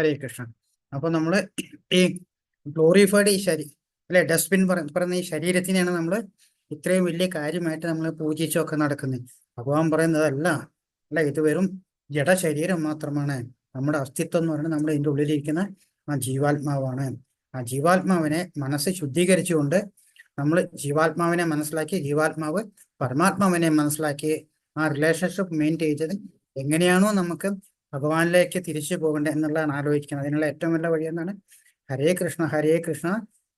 ഹരേ കൃഷ്ണ. അപ്പൊ നമ്മള് ഈ ഗ്ലോറിഫൈഡ് ഈ അല്ലെ ഡസ്റ്റ്ബിൻ പറയുന്ന ഈ ശരീരത്തിനെയാണ് നമ്മൾ ഇത്രയും വലിയ കാര്യമായിട്ട് നമ്മൾ പൂജിച്ചൊക്കെ നടക്കുന്നത്. ഭഗവാൻ പറയുന്നതല്ല, അല്ല, ഇത് വെറും ജഡശരീരം മാത്രമാണ്. നമ്മുടെ അസ്തിത്വം എന്ന് പറയുന്നത് നമ്മുടെ ഇതിൻ്റെ ഉള്ളിലിരിക്കുന്ന ആ ജീവാത്മാവാണ്. ആ ജീവാത്മാവിനെ മനസ്സ് ശുദ്ധീകരിച്ചുകൊണ്ട് നമ്മൾ ജീവാത്മാവിനെ മനസ്സിലാക്കി, ജീവാത്മാവ് പരമാത്മാവിനെ മനസ്സിലാക്കി ആ റിലേഷൻഷിപ്പ് മെയിൻറ്റെയിൻ ചെയ്ത് എങ്ങനെയാണോ നമുക്ക് ഭഗവാനിലേക്ക് തിരിച്ചു പോകേണ്ടത് എന്നുള്ളതാണ് ആലോചിക്കുന്നത്. അതിനുള്ള ഏറ്റവും നല്ല വഴി എന്നാണ് ഹരേ കൃഷ്ണ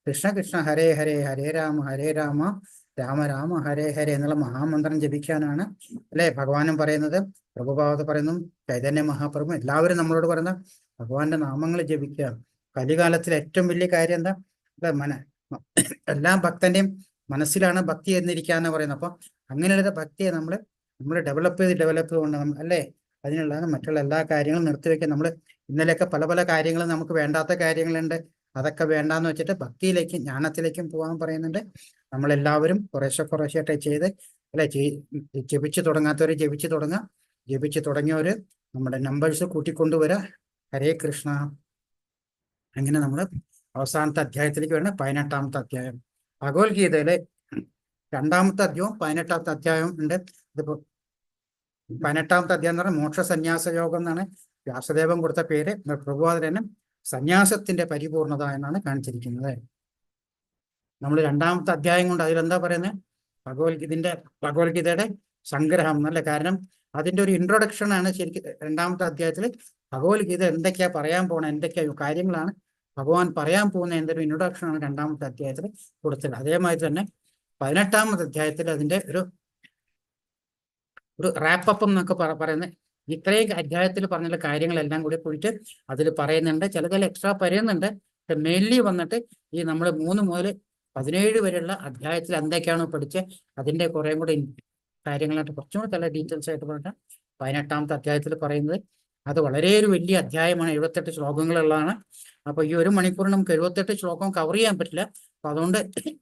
കൃഷ്ണ കൃഷ്ണ ഹരേ ഹരേ ഹരേ രാമ രാമ രാമ ഹരേ ഹരേ എന്നുള്ള മഹാമന്ത്രം ജപിക്കാനാണ് അല്ലെ ഭഗവാനും പറയുന്നത്. പ്രഭുപാദ പറയുന്നു, ചൈതന്യ മഹാപ്രഭു എല്ലാവരും നമ്മളോട് പറയുന്ന ഭഗവാന്റെ നാമങ്ങൾ ജപിക്കുക. കലികാലത്തിൽ ഏറ്റവും വലിയ കാര്യം എന്താ? എല്ലാ ഭക്തന്റെയും മനസ്സിലാണ് ഭക്തി എന്നിരിക്കുക എന്ന് പറയുന്നത്. അപ്പൊ അങ്ങനെയുള്ള ഭക്തിയെ നമ്മൾ ഡെവലപ്പ് കൊണ്ട് അല്ലേ, അതിനുള്ളതാണ് മറ്റുള്ള എല്ലാ കാര്യങ്ങളും നിർത്തിവെക്കാൻ. നമ്മൾ ഇന്നലെയൊക്കെ പല പല കാര്യങ്ങളും നമുക്ക് വേണ്ടാത്ത കാര്യങ്ങളുണ്ട്, അതൊക്കെ വേണ്ടാന്ന് വെച്ചിട്ട് ഭക്തിയിലേക്കും ജ്ഞാനത്തിലേക്കും പോകാൻ പറയുന്നുണ്ട്. നമ്മളെല്ലാവരും കുറേശ്ശായിട്ട് ചെയ്ത് അല്ലെ, ജപിച്ചു തുടങ്ങാത്തവർ ജപിച്ചു തുടങ്ങുക, ജപിച്ചു തുടങ്ങിയവര് നമ്മുടെ നമ്പേഴ്സ് കൂട്ടിക്കൊണ്ടുവരാ. ഹരേ കൃഷ്ണ. അങ്ങനെ നമ്മൾ അവസാനത്തെ അധ്യായത്തിലേക്ക് വരുന്ന 18ാമത്തെ അധ്യായം. ഭഗവത്ഗീതയിലെ 2ാമത്തെ അധ്യായവും 18ാമത്തെ അധ്യായവും ഉണ്ട്. ഇതിപ്പോ 18ാമത്തെ അധ്യായം എന്ന് പറഞ്ഞാൽ മോക്ഷ സന്യാസ യോഗം എന്നാണ് വ്യാസദേവൻ കൊടുത്ത പേര്. പ്രഭുപാദരനും സന്യാസത്തിന്റെ പരിപൂർണത എന്നാണ് കാണിച്ചിരിക്കുന്നത്. നമ്മൾ 2ാമത്തെ അധ്യായം കൊണ്ട് അതിലെന്താ പറയുന്നത്? ഭഗവത്ഗീതയുടെ സംഗ്രഹം എന്നല്ല. കാരണം അതിന്റെ ഒരു ഇൻട്രൊഡക്ഷൻ ആണ് ശരിക്കും 2ാമത്തെ അധ്യായത്തിൽ ഭഗവത്ഗീത എന്തൊക്കെയാ പറയാൻ പോണ, എന്തൊക്കെയാ കാര്യങ്ങളാണ് ഭഗവാൻ പറയാൻ പോകുന്ന എന്തൊരു ഇൻട്രൊഡക്ഷൻ ആണ് 2ാമത്തെ അധ്യായത്തിൽ കൊടുത്തത്. അതേമാതിരി തന്നെ 18ാമത്തെ അധ്യായത്തിൽ അതിന്റെ ഒരു റാപ്പപ്പ് എന്നൊക്കെ പറയുന്നത്. ഇത്രയും അധ്യായത്തിൽ പറഞ്ഞ കാര്യങ്ങളെല്ലാം കൂടി പോയിട്ട് അതിൽ പറയുന്നുണ്ട്. ചില എക്സ്ട്രാ പറയുന്നുണ്ട്. മെയിൻലി വന്നിട്ട് ഈ നമ്മൾ 3 മുതൽ 17 വരെയുള്ള അധ്യായത്തിൽ എന്തൊക്കെയാണോ പഠിച്ചത് അതിന്റെ കുറേ കൂടി കാര്യങ്ങളായിട്ട് കുറച്ചും കൂടി നല്ല ഡീറ്റെയിൽസ് ആയിട്ട് പറഞ്ഞിട്ട് 18ാമത്തെ അധ്യായത്തിൽ പറയുന്നത്. അത് വളരെ ഒരു വലിയ അധ്യായമാണ്. 78 ശ്ലോകങ്ങളുള്ളതാണ്. അപ്പൊ ഈ 1 മണിക്കൂർ നമുക്ക് 78 ശ്ലോകം കവർ ചെയ്യാൻ പറ്റില്ല. അപ്പൊ അതുകൊണ്ട്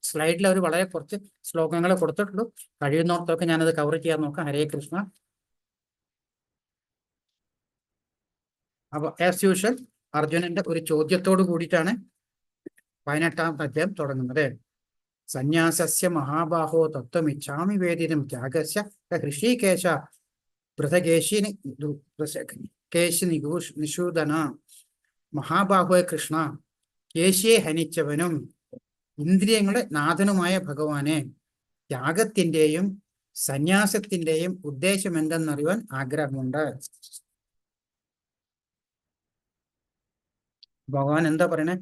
സ്ലൈഡിൽ അവർ വളരെ കുറച്ച് ശ്ലോകങ്ങൾ കൊടുത്തിട്ടുള്ളൂ. കഴിയുന്നിടത്തൊക്കെ ഞാനത് കവർ ചെയ്യാൻ നോക്കാം. ഹരേ കൃഷ്ണ. അപ്പൊ ആസ് യൂഷ്വൽ അർജുനന്റെ ഒരു ചോദ്യത്തോട് കൂടിയിട്ടാണ് 18ാമത്തെ അധ്യായം തുടങ്ങുന്നത്. സന്യാസസ്യ മഹാബാഹോ തത്വമിച്ഛാമി വേദിനം ത്യാഗസ്യ ഹൃഷീകേശ നിഷൂദന. മഹാബാഹുവെ കൃഷ്ണ, കേശിയെ ഹനിച്ചവനും ഇന്ദ്രിയങ്ങളുടെ നാഥനുമായ ഭഗവാനെ, ത്യാഗത്തിന്റെയും സന്യാസത്തിന്റെയും ഉദ്ദേശം എന്തെന്നറിയാൻ ആഗ്രഹമുണ്ട്. ഭഗവാൻ എന്താ പറയണേ?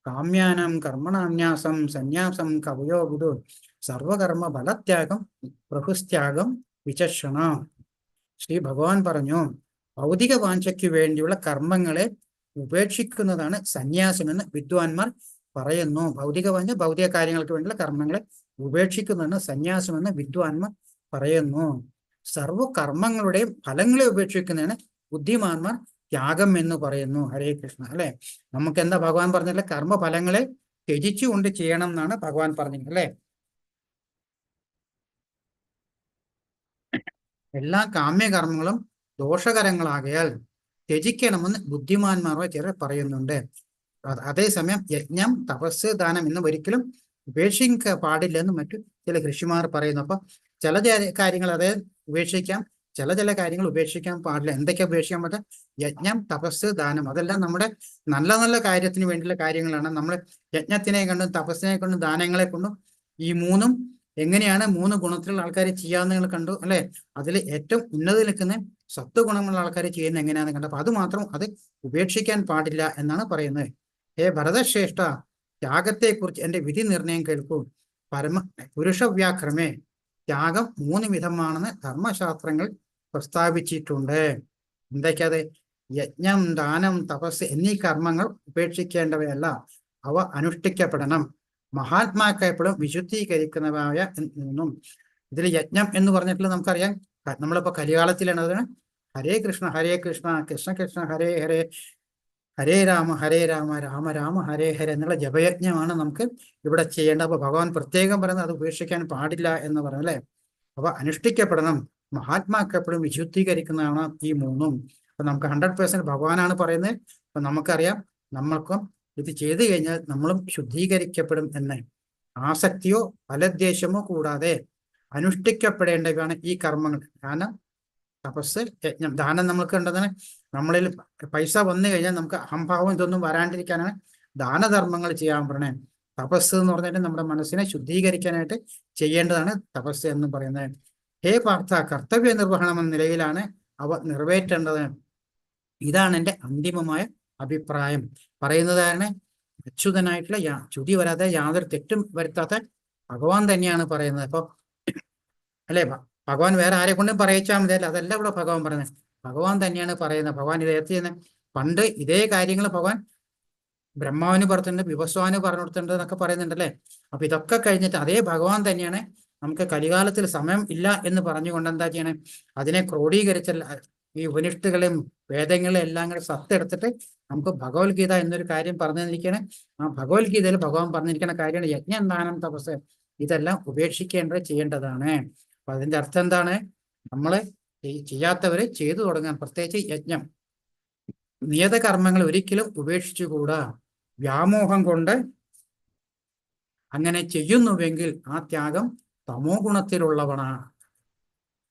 കാമ്യാനം കർമ്മണാന്യാസം സന്യാസം കവയോ വിദു സർവകർമ്മ ഫലത്യാഗം പ്രഹുസ്ത്യാഗം വിചക്ഷണ. ശ്രീ ഭഗവാൻ പറഞ്ഞു, ഭൗതിക വാഞ്ചയ്ക്ക് വേണ്ടിയുള്ള കർമ്മങ്ങളെ ഉപേക്ഷിക്കുന്നതാണ് സന്യാസമെന്ന് വിദ്വാൻമാർ പറയുന്നു. ഭൗതിക കാര്യങ്ങൾക്ക് വേണ്ടിയുള്ള കർമ്മങ്ങളെ ഉപേക്ഷിക്കുന്നതാണ് സന്യാസമെന്ന് വിദ്വാൻമാർ പറയുന്നു. സർവ കർമ്മങ്ങളുടെയും ഫലങ്ങളെ ഉപേക്ഷിക്കുന്നതാണ് ബുദ്ധിമാന്മാർ ത്യാഗം എന്ന് പറയുന്നു. ഹരേ കൃഷ്ണ. അല്ലെ, നമുക്ക് എന്താ ഭഗവാൻ പറഞ്ഞില്ല? കർമ്മഫലങ്ങളെ ത്യജിച്ചുകൊണ്ട് ചെയ്യണം എന്നാണ് ഭഗവാൻ പറഞ്ഞത്. അല്ലെ, എല്ലാ കാമ്യകർമ്മങ്ങളും ദോഷകരങ്ങളാകയാൽ ത്യജിക്കണമെന്ന് ബുദ്ധിമാന്മാരുടെ ചിലർ പറയുന്നുണ്ട്. അതേസമയം യജ്ഞം, തപസ്, ദാനം എന്നിവ ഒരിക്കലും ഉപേക്ഷിക്കാൻ പാടില്ലെന്ന് മറ്റു ചില ഋഷിമാർ പറയുന്നു. അപ്പൊ ചില കാര്യങ്ങൾ അതായത് ഉപേക്ഷിക്കാം, ചില കാര്യങ്ങൾ ഉപേക്ഷിക്കാൻ പാടില്ല. എന്തൊക്കെ ഉപേക്ഷിക്കാൻ പറ്റും? യജ്ഞം, തപസ്, ദാനം, അതെല്ലാം നമ്മുടെ നല്ല നല്ല കാര്യത്തിന് വേണ്ടിയുള്ള കാര്യങ്ങളാണ്. നമ്മൾ യജ്ഞത്തിനെ കൊണ്ടും തപസ്സിനെ കൊണ്ടും ദാനങ്ങളെ കൊണ്ടും ഈ 3 എങ്ങനെയാണ് 3 ഗുണത്തിലുള്ള ആൾക്കാർ ചെയ്യാന്ന് നിങ്ങൾ കണ്ടു അല്ലെ. അതിൽ ഏറ്റവും ഉന്നതിൽ നിൽക്കുന്ന സത്വഗുണമുള്ള ആൾക്കാർ ചെയ്യുന്ന എങ്ങനെയാണെന്ന് കണ്ടു. അപ്പൊ അത് മാത്രം അത് ഉപേക്ഷിക്കാൻ പാടില്ല എന്നാണ് പറയുന്നത്. ഹേ ഭരതശ്രേഷ്ഠ, ത്യാഗത്തെക്കുറിച്ച് എൻ്റെ വിധി നിർണയം കേൾക്കൂ. പുരുഷവ്യാക്രമേ, ത്യാഗം 3 വിധമാണെന്ന് ധർമ്മശാസ്ത്രങ്ങൾ പ്രസ്താവിച്ചിട്ടുണ്ട്. എന്തൊക്കെയത്? യജ്ഞം, ദാനം, തപസ് എന്നീ കർമ്മങ്ങൾ ഉപേക്ഷിക്കേണ്ടവയല്ല, അവ അനുഷ്ഠിക്കപ്പെടണം. മഹാത്മാക്കളെപ്പോഴും വിശുദ്ധീകരിക്കുന്നവയ എന്നും. ഇതിൽ യജ്ഞം എന്ന് പറഞ്ഞിട്ടുള്ള നമുക്കറിയാം, നമ്മളിപ്പോ കലികാലത്തിലാണ്. അതിന് ഹരേ കൃഷ്ണ കൃഷ്ണ കൃഷ്ണ ഹരേ ഹരേ ഹരേ രാമ രാമ രാമ ഹരേ ഹരേ എന്നുള്ള ജപയജ്ഞമാണ് നമുക്ക് ഇവിടെ ചെയ്യേണ്ടത്. അപ്പൊ ഭഗവാൻ പ്രത്യേകം പറയുന്നത് അത് ഉപേക്ഷിക്കാൻ പാടില്ല എന്ന് പറഞ്ഞു അല്ലെ. അപ്പൊ അനുഷ്ഠിക്കപ്പെടണം. മഹാത്മാക്കളെപ്പോഴും വിശുദ്ധീകരിക്കുന്നതാണ് ഈ 3. അപ്പൊ നമുക്ക് 100% ഭഗവാനാണ് പറയുന്നത്. അപ്പൊ നമുക്കറിയാം നമ്മൾക്കും ഇത് ചെയ്തു കഴിഞ്ഞാൽ നമ്മളും ശുദ്ധീകരിക്കപ്പെടും എന്ന്. ആസക്തിയോ ഫലദ്വേഷമോ കൂടാതെ അനുഷ്ഠിക്കപ്പെടേണ്ടവയാണ് ഈ കർമ്മങ്ങൾ. കാരണം തപസ്, യജ്ഞം, ദാനം നമ്മൾക്ക് ഉണ്ടെന്നാണ്. നമ്മളിൽ പൈസ വന്നു കഴിഞ്ഞാൽ നമുക്ക് അഹംഭാവം ഇതൊന്നും വരാണ്ടിരിക്കാനാണ് ദാനധർമ്മങ്ങൾ ചെയ്യാൻ പറയണേ. തപസ് എന്ന് പറഞ്ഞിട്ട് നമ്മുടെ മനസ്സിനെ ശുദ്ധീകരിക്കാനായിട്ട് ചെയ്യേണ്ടതാണ് തപസ് എന്ന് പറയുന്നത്. ഹേ പാർത്ഥ, കർത്തവ്യ നിർവഹണം എന്ന നിലയിലാണ് അവ നിറവേറ്റേണ്ടത്. ഇതാണ് എൻ്റെ അന്തിമമായ അഭിപ്രായം. പറയുന്നതാണ് അച്യുതനായിട്ടുള്ള ചുതി വരാതെ യാതൊരു തെറ്റും വരുത്താത്ത ഭഗവാൻ തന്നെയാണ് പറയുന്നത്. അപ്പൊ അല്ലേ, ഭഗവാൻ വേറെ ആരെ കൊണ്ടും പറയിച്ചാൽ മതി, അല്ല, അതല്ല ഇവിടെ ഭഗവാൻ പറയുന്നത്. ഭഗവാൻ തന്നെയാണ് പറയുന്നത്. ഭഗവാൻ ഇത് ചെയ്യുന്നത് പണ്ട് ഇതേ കാര്യങ്ങൾ ഭഗവാൻ ബ്രഹ്മാവിന് പറഞ്ഞിട്ടുണ്ട്, വിവസ്വാന് പറഞ്ഞു കൊടുത്തിട്ടുണ്ട് എന്നൊക്കെ പറയുന്നുണ്ടല്ലേ. അപ്പൊ ഇതൊക്കെ കഴിഞ്ഞിട്ട് അതേ ഭഗവാൻ തന്നെയാണ് നമുക്ക് കലികാലത്തിൽ സമയം ഇല്ല എന്ന് പറഞ്ഞുകൊണ്ട് എന്താ ചെയ്യണേ, അതിനെ ക്രോഡീകരിച്ച ഈ ഉപനിഷത്തുകളെയും വേദങ്ങളെയും എല്ലാം കൂടെ സത്തെടുത്തിട്ട് നമുക്ക് ഭഗവത്ഗീത എന്നൊരു കാര്യം പറഞ്ഞു തന്നിരിക്കുകയാണ്. ആ ഭഗവത്ഗീതയിൽ ഭഗവാൻ പറഞ്ഞിരിക്കുന്ന കാര്യമാണ് യജ്ഞം, ദാനം, തപസ് ഇതെല്ലാം ഉപേക്ഷിക്കേണ്ടത്, ചെയ്യേണ്ടതാണ്. അപ്പൊ അതിന്റെ അർത്ഥം എന്താണ്? നമ്മള് ചെയ്യാത്തവര് ചെയ്തു തുടങ്ങാൻ, പ്രത്യേകിച്ച് യജ്ഞം, നിയതകർമ്മങ്ങൾ ഒരിക്കലും ഉപേക്ഷിച്ചുകൂടാ. വ്യാമോഹം കൊണ്ട് അങ്ങനെ ചെയ്യുന്നുവെങ്കിൽ ആ ത്യാഗം തമോ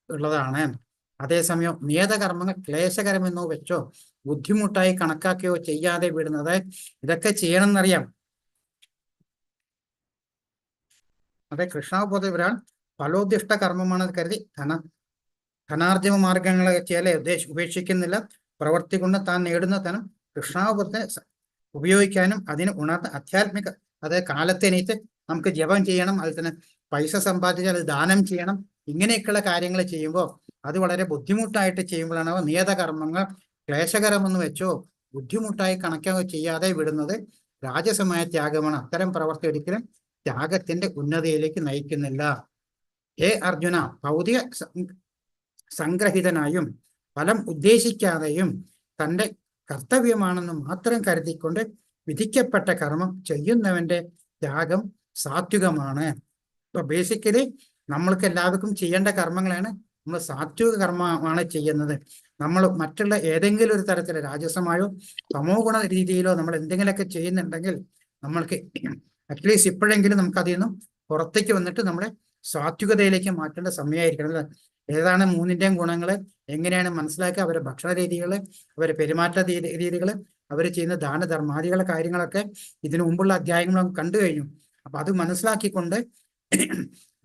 ഉള്ളതാണ്. അതേസമയം നിയതകർമ്മങ്ങൾ ക്ലേശകരമെന്നോ വെച്ചോ ബുദ്ധിമുട്ടായി കണക്കാക്കിയോ ചെയ്യാതെ വിടുന്നത്, ഇതൊക്കെ ചെയ്യണമെന്നറിയാം. അതെ, കൃഷ്ണാവബോധം ഒരാൾ ഫലോദ്ദിഷ്ട കർമ്മമാണെന്ന് കരുതി ധനാർജന മാർഗങ്ങളെ ചെയ്യാലെ ഉപേക്ഷിക്കുന്നില്ല. പ്രവർത്തി കൊണ്ട് താൻ നേടുന്ന ധനം കൃഷ്ണാവബോധത്തെ ഉപയോഗിക്കാനും അതിന് ഉണർന്ന ആധ്യാത്മിക, അതായത് കാലത്തെണീറ്റ് നമുക്ക് ജപം ചെയ്യണം, അതിൽ തന്നെ പൈസ സമ്പാദിച്ചാൽ അത് ദാനം ചെയ്യണം, ഇങ്ങനെയൊക്കെയുള്ള കാര്യങ്ങൾ ചെയ്യുമ്പോൾ അത് വളരെ ബുദ്ധിമുട്ടായിട്ട് ചെയ്യുമ്പോഴാണ് നിയതകർമ്മങ്ങൾ ക്ലേശകരമെന്ന് വെച്ചോ ബുദ്ധിമുട്ടായി കണക്കാക്കോ ചെയ്യാതെ വിടുന്നത് രാജസമായ ത്യാഗമാണ്. അത്തരം പ്രവർത്തി ഒരിക്കലും ത്യാഗത്തിന്റെ ഉന്നതിയിലേക്ക് നയിക്കുന്നില്ല. ഹേ അർജുന, ഭൗതിക സംഗ്രഹിതനായും ഫലം ഉദ്ദേശിക്കാതെയും തൻ്റെ കർത്തവ്യമാണെന്ന് മാത്രം കരുതിക്കൊണ്ട് വിധിക്കപ്പെട്ട കർമ്മം ചെയ്യുന്നവന്റെ ത്യാഗം സാത്വികമാണ്. ഇപ്പൊ ബേസിക്കലി നമ്മൾക്ക് എല്ലാവർക്കും ചെയ്യേണ്ട കർമ്മങ്ങളാണ് നമ്മൾ സാത്വിക കർമ്മമാണ് ചെയ്യുന്നത്. നമ്മൾ മറ്റുള്ള ഏതെങ്കിലും ഒരു തരത്തിൽ രാജസമായോ തമോ ഗുണ രീതിയിലോ നമ്മൾ എന്തെങ്കിലുമൊക്കെ ചെയ്യുന്നുണ്ടെങ്കിൽ നമ്മൾക്ക് അറ്റ്ലീസ്റ്റ് ഇപ്പോഴെങ്കിലും നമുക്ക് അതിൽ നിന്നും പുറത്തേക്ക് വന്നിട്ട് നമ്മുടെ സാത്വികതയിലേക്ക് മാറ്റേണ്ട സമയമായിരിക്കണം. ഏതാണ് മൂന്നിൻ്റെയും ഗുണങ്ങൾ എങ്ങനെയാണ് മനസ്സിലാക്കുക, അവരുടെ ഭക്ഷണ രീതികൾ, അവരുടെ പെരുമാറ്റ രീതികൾ, അവർ ചെയ്യുന്ന ദാനധർമാദികളെ കാര്യങ്ങളൊക്കെ ഇതിനു മുമ്പുള്ള അധ്യായങ്ങൾ നമുക്ക് കണ്ടു കഴിഞ്ഞു. അപ്പൊ അത് മനസ്സിലാക്കിക്കൊണ്ട്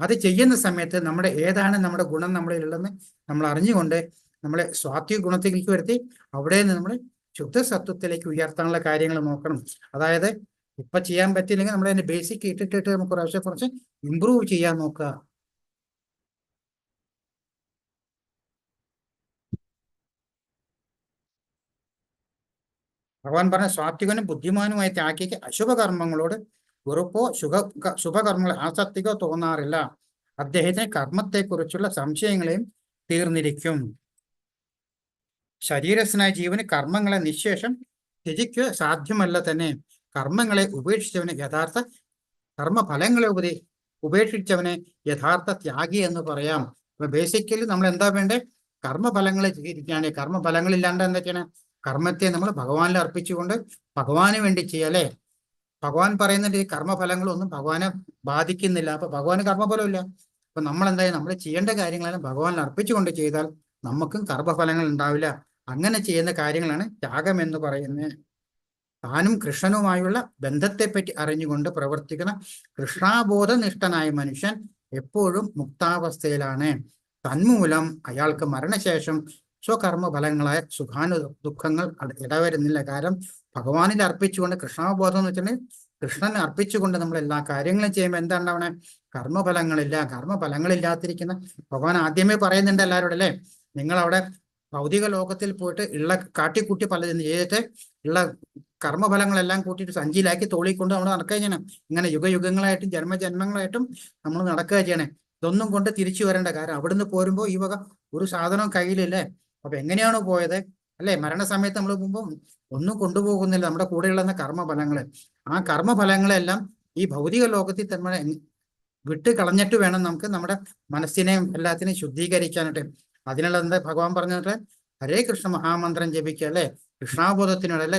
അത് ചെയ്യുന്ന സമയത്ത് നമ്മുടെ ഏതാണ് നമ്മുടെ ഗുണം നമ്മളിലുള്ളതെന്ന് നമ്മൾ അറിഞ്ഞുകൊണ്ട് നമ്മളെ സ്വാത്വിക ഗുണത്തിലേക്ക് വരുത്തി അവിടെ നിന്ന് നമ്മൾ ശുദ്ധസത്വത്തിലേക്ക് ഉയർത്താനുള്ള കാര്യങ്ങൾ നോക്കണം. അതായത് ഇപ്പൊ ചെയ്യാൻ പറ്റില്ലെങ്കിൽ നമ്മൾ അതിന്റെ ബേസിക് ഇട്ടിട്ട് നമുക്ക് പ്രാവശ്യം കുറച്ച് ഇമ്പ്രൂവ് ചെയ്യാൻ നോക്കുക. ഭഗവാൻ പറഞ്ഞ സ്വാത്വികനും ബുദ്ധിമാനുമായ ത്യാഗിക്ക് അശുഭകർമ്മങ്ങളോട് വെറുപ്പോ ശുഭകർമ്മങ്ങൾ ആസക്തിക്കോ തോന്നാറില്ല. അദ്ദേഹത്തിന് കർമ്മത്തെക്കുറിച്ചുള്ള സംശയങ്ങളെയും തീർന്നിരിക്കും. ശരീരസ്ഥനായ ജീവന് കർമ്മങ്ങളെ നിശേഷം ത്യജിക്കുക സാധ്യമല്ല തന്നെ. കർമ്മങ്ങളെ ഉപേക്ഷിച്ചവന് യഥാർത്ഥ കർമ്മഫലങ്ങളെ ഉപേക്ഷിച്ചവനെ യഥാർത്ഥ ത്യാഗി എന്ന് പറയാം. അപ്പൊ ബേസിക്കലി നമ്മൾ എന്താ വേണ്ടേ? കർമ്മഫലങ്ങളെ സ്വീകരിക്കുകയാണ്. കർമ്മഫലങ്ങളില്ലാണ്ട് എന്തൊക്കെയാണ്? കർമ്മത്തെ നമ്മൾ ഭഗവാനിൽ അർപ്പിച്ചുകൊണ്ട് ഭഗവാന് വേണ്ടി ചെയ്യല്ലേ. ഭഗവാൻ പറയുന്നുണ്ട് ഈ കർമ്മഫലങ്ങളൊന്നും ഭഗവാനെ ബാധിക്കുന്നില്ല. അപ്പൊ ഭഗവാന് കർമ്മഫലം ഇല്ല. അപ്പൊ നമ്മൾ എന്തായാലും നമ്മൾ ചെയ്യേണ്ട കാര്യങ്ങളെല്ലാം ഭഗവാനിൽ അർപ്പിച്ചുകൊണ്ട് ചെയ്താൽ നമുക്കും കർമ്മഫലങ്ങൾ ഉണ്ടാവില്ല. അങ്ങനെ ചെയ്യുന്ന കാര്യങ്ങളാണ് ത്യാഗം എന്ന് പറയുന്നത്. താനും കൃഷ്ണനുമായുള്ള ബന്ധത്തെപ്പറ്റി അറിഞ്ഞുകൊണ്ട് പ്രവർത്തിക്കുന്ന കൃഷ്ണാബോധനിഷ്ഠനായ മനുഷ്യൻ എപ്പോഴും മുക്താവസ്ഥയിലാണ്. തന്മൂലം അയാൾക്ക് മരണശേഷം സ്വകർമ്മഫലങ്ങളായ ദുഃഖങ്ങൾ ഇടവരുന്നില്ല. കാരണം ഭഗവാനിൽ അർപ്പിച്ചുകൊണ്ട് കൃഷ്ണാബോധം എന്ന് വെച്ചിട്ടുണ്ടെങ്കിൽ കൃഷ്ണനെ അർപ്പിച്ചുകൊണ്ട് നമ്മൾ എല്ലാ കാര്യങ്ങളും ചെയ്യുമ്പോൾ എന്താ ഉണ്ടാവണേ? കർമ്മഫലങ്ങളില്ല. കർമ്മഫലങ്ങളില്ലാത്തിരിക്കുന്ന ഭഗവാൻ ആദ്യമേ പറയുന്നുണ്ട് എല്ലാവരോടും അല്ലേ, നിങ്ങളവിടെ ഭൗതിക ലോകത്തിൽ പോയിട്ട് ഉള്ള കാട്ടിക്കൂട്ടി പലതും ചെയ്തിട്ട് ഉള്ള കർമ്മഫലങ്ങളെല്ലാം കൂട്ടിയിട്ട് സഞ്ചിയിലാക്കി തോളിക്കൊണ്ട് നമ്മൾ നടക്കുക ചെയ്യണം. ഇങ്ങനെ യുഗയുഗങ്ങളായിട്ടും ജന്മജന്മങ്ങളായിട്ടും നമ്മൾ നടക്കുക ചെയ്യണേ. ഇതൊന്നും കൊണ്ട് തിരിച്ചു വരേണ്ട. കാരണം അവിടുന്ന് പോരുമ്പോൾ ഈ വക ഒരു സാധനം കയ്യിലില്ലേ. അപ്പൊ എങ്ങനെയാണോ പോയത് അല്ലെ, മരണസമയത്ത് നമ്മൾ പോകുമ്പോൾ ഒന്നും കൊണ്ടുപോകുന്നില്ല നമ്മുടെ കൂടെയുള്ള കർമ്മഫലങ്ങള്. ആ കർമ്മഫലങ്ങളെല്ലാം ഈ ഭൗതിക ലോകത്തിൽ തന്നെ വിട്ട് കളഞ്ഞിട്ട് വേണം നമുക്ക് നമ്മുടെ മനസ്സിനെയും എല്ലാത്തിനെയും ശുദ്ധീകരിക്കാനായിട്ട്. അതിനുള്ള എന്താ ഭഗവാൻ പറഞ്ഞിട്ട് ഹരേ കൃഷ്ണ മഹാമന്ത്രം ജപിക്കുക, അല്ലെ? കൃഷ്ണാബോധത്തിനോടല്ല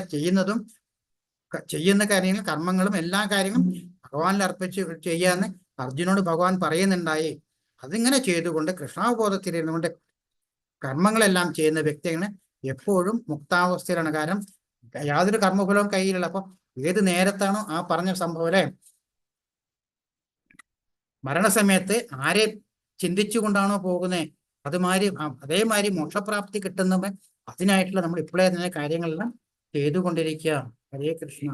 ചെയ്യുന്ന കാര്യങ്ങളും കർമ്മങ്ങളും എല്ലാ കാര്യങ്ങളും ഭഗവാനിൽ അർപ്പിച്ച് ചെയ്യാന്ന് അർജുനോട് ഭഗവാൻ പറയുന്നുണ്ടായി. അതിങ്ങനെ ചെയ്തുകൊണ്ട് കൃഷ്ണാബോധത്തിലിരുന്നുകൊണ്ട് കർമ്മങ്ങളെല്ലാം ചെയ്യുന്ന വ്യക്തികളെ എപ്പോഴും മുക്താവസ്ഥയിലാണ്. കാരണം യാതൊരു കർമ്മഫലവും കയ്യിലുള്ള. അപ്പൊ ഏത് നേരത്താണോ ആ പറഞ്ഞ സംഭവം, അല്ലെ, മരണസമയത്ത് ആരെ ചിന്തിച്ചുകൊണ്ടാണോ പോകുന്നത്, അതേമാതിരി മോക്ഷപ്രാപ്തി കിട്ടുന്നവൻ അതിനായിട്ടുള്ള നമ്മൾ ഇപ്പോഴേ തന്നെ കാര്യങ്ങളെല്ലാം ചെയ്തുകൊണ്ടിരിക്കുക. ഹരേ കൃഷ്ണ.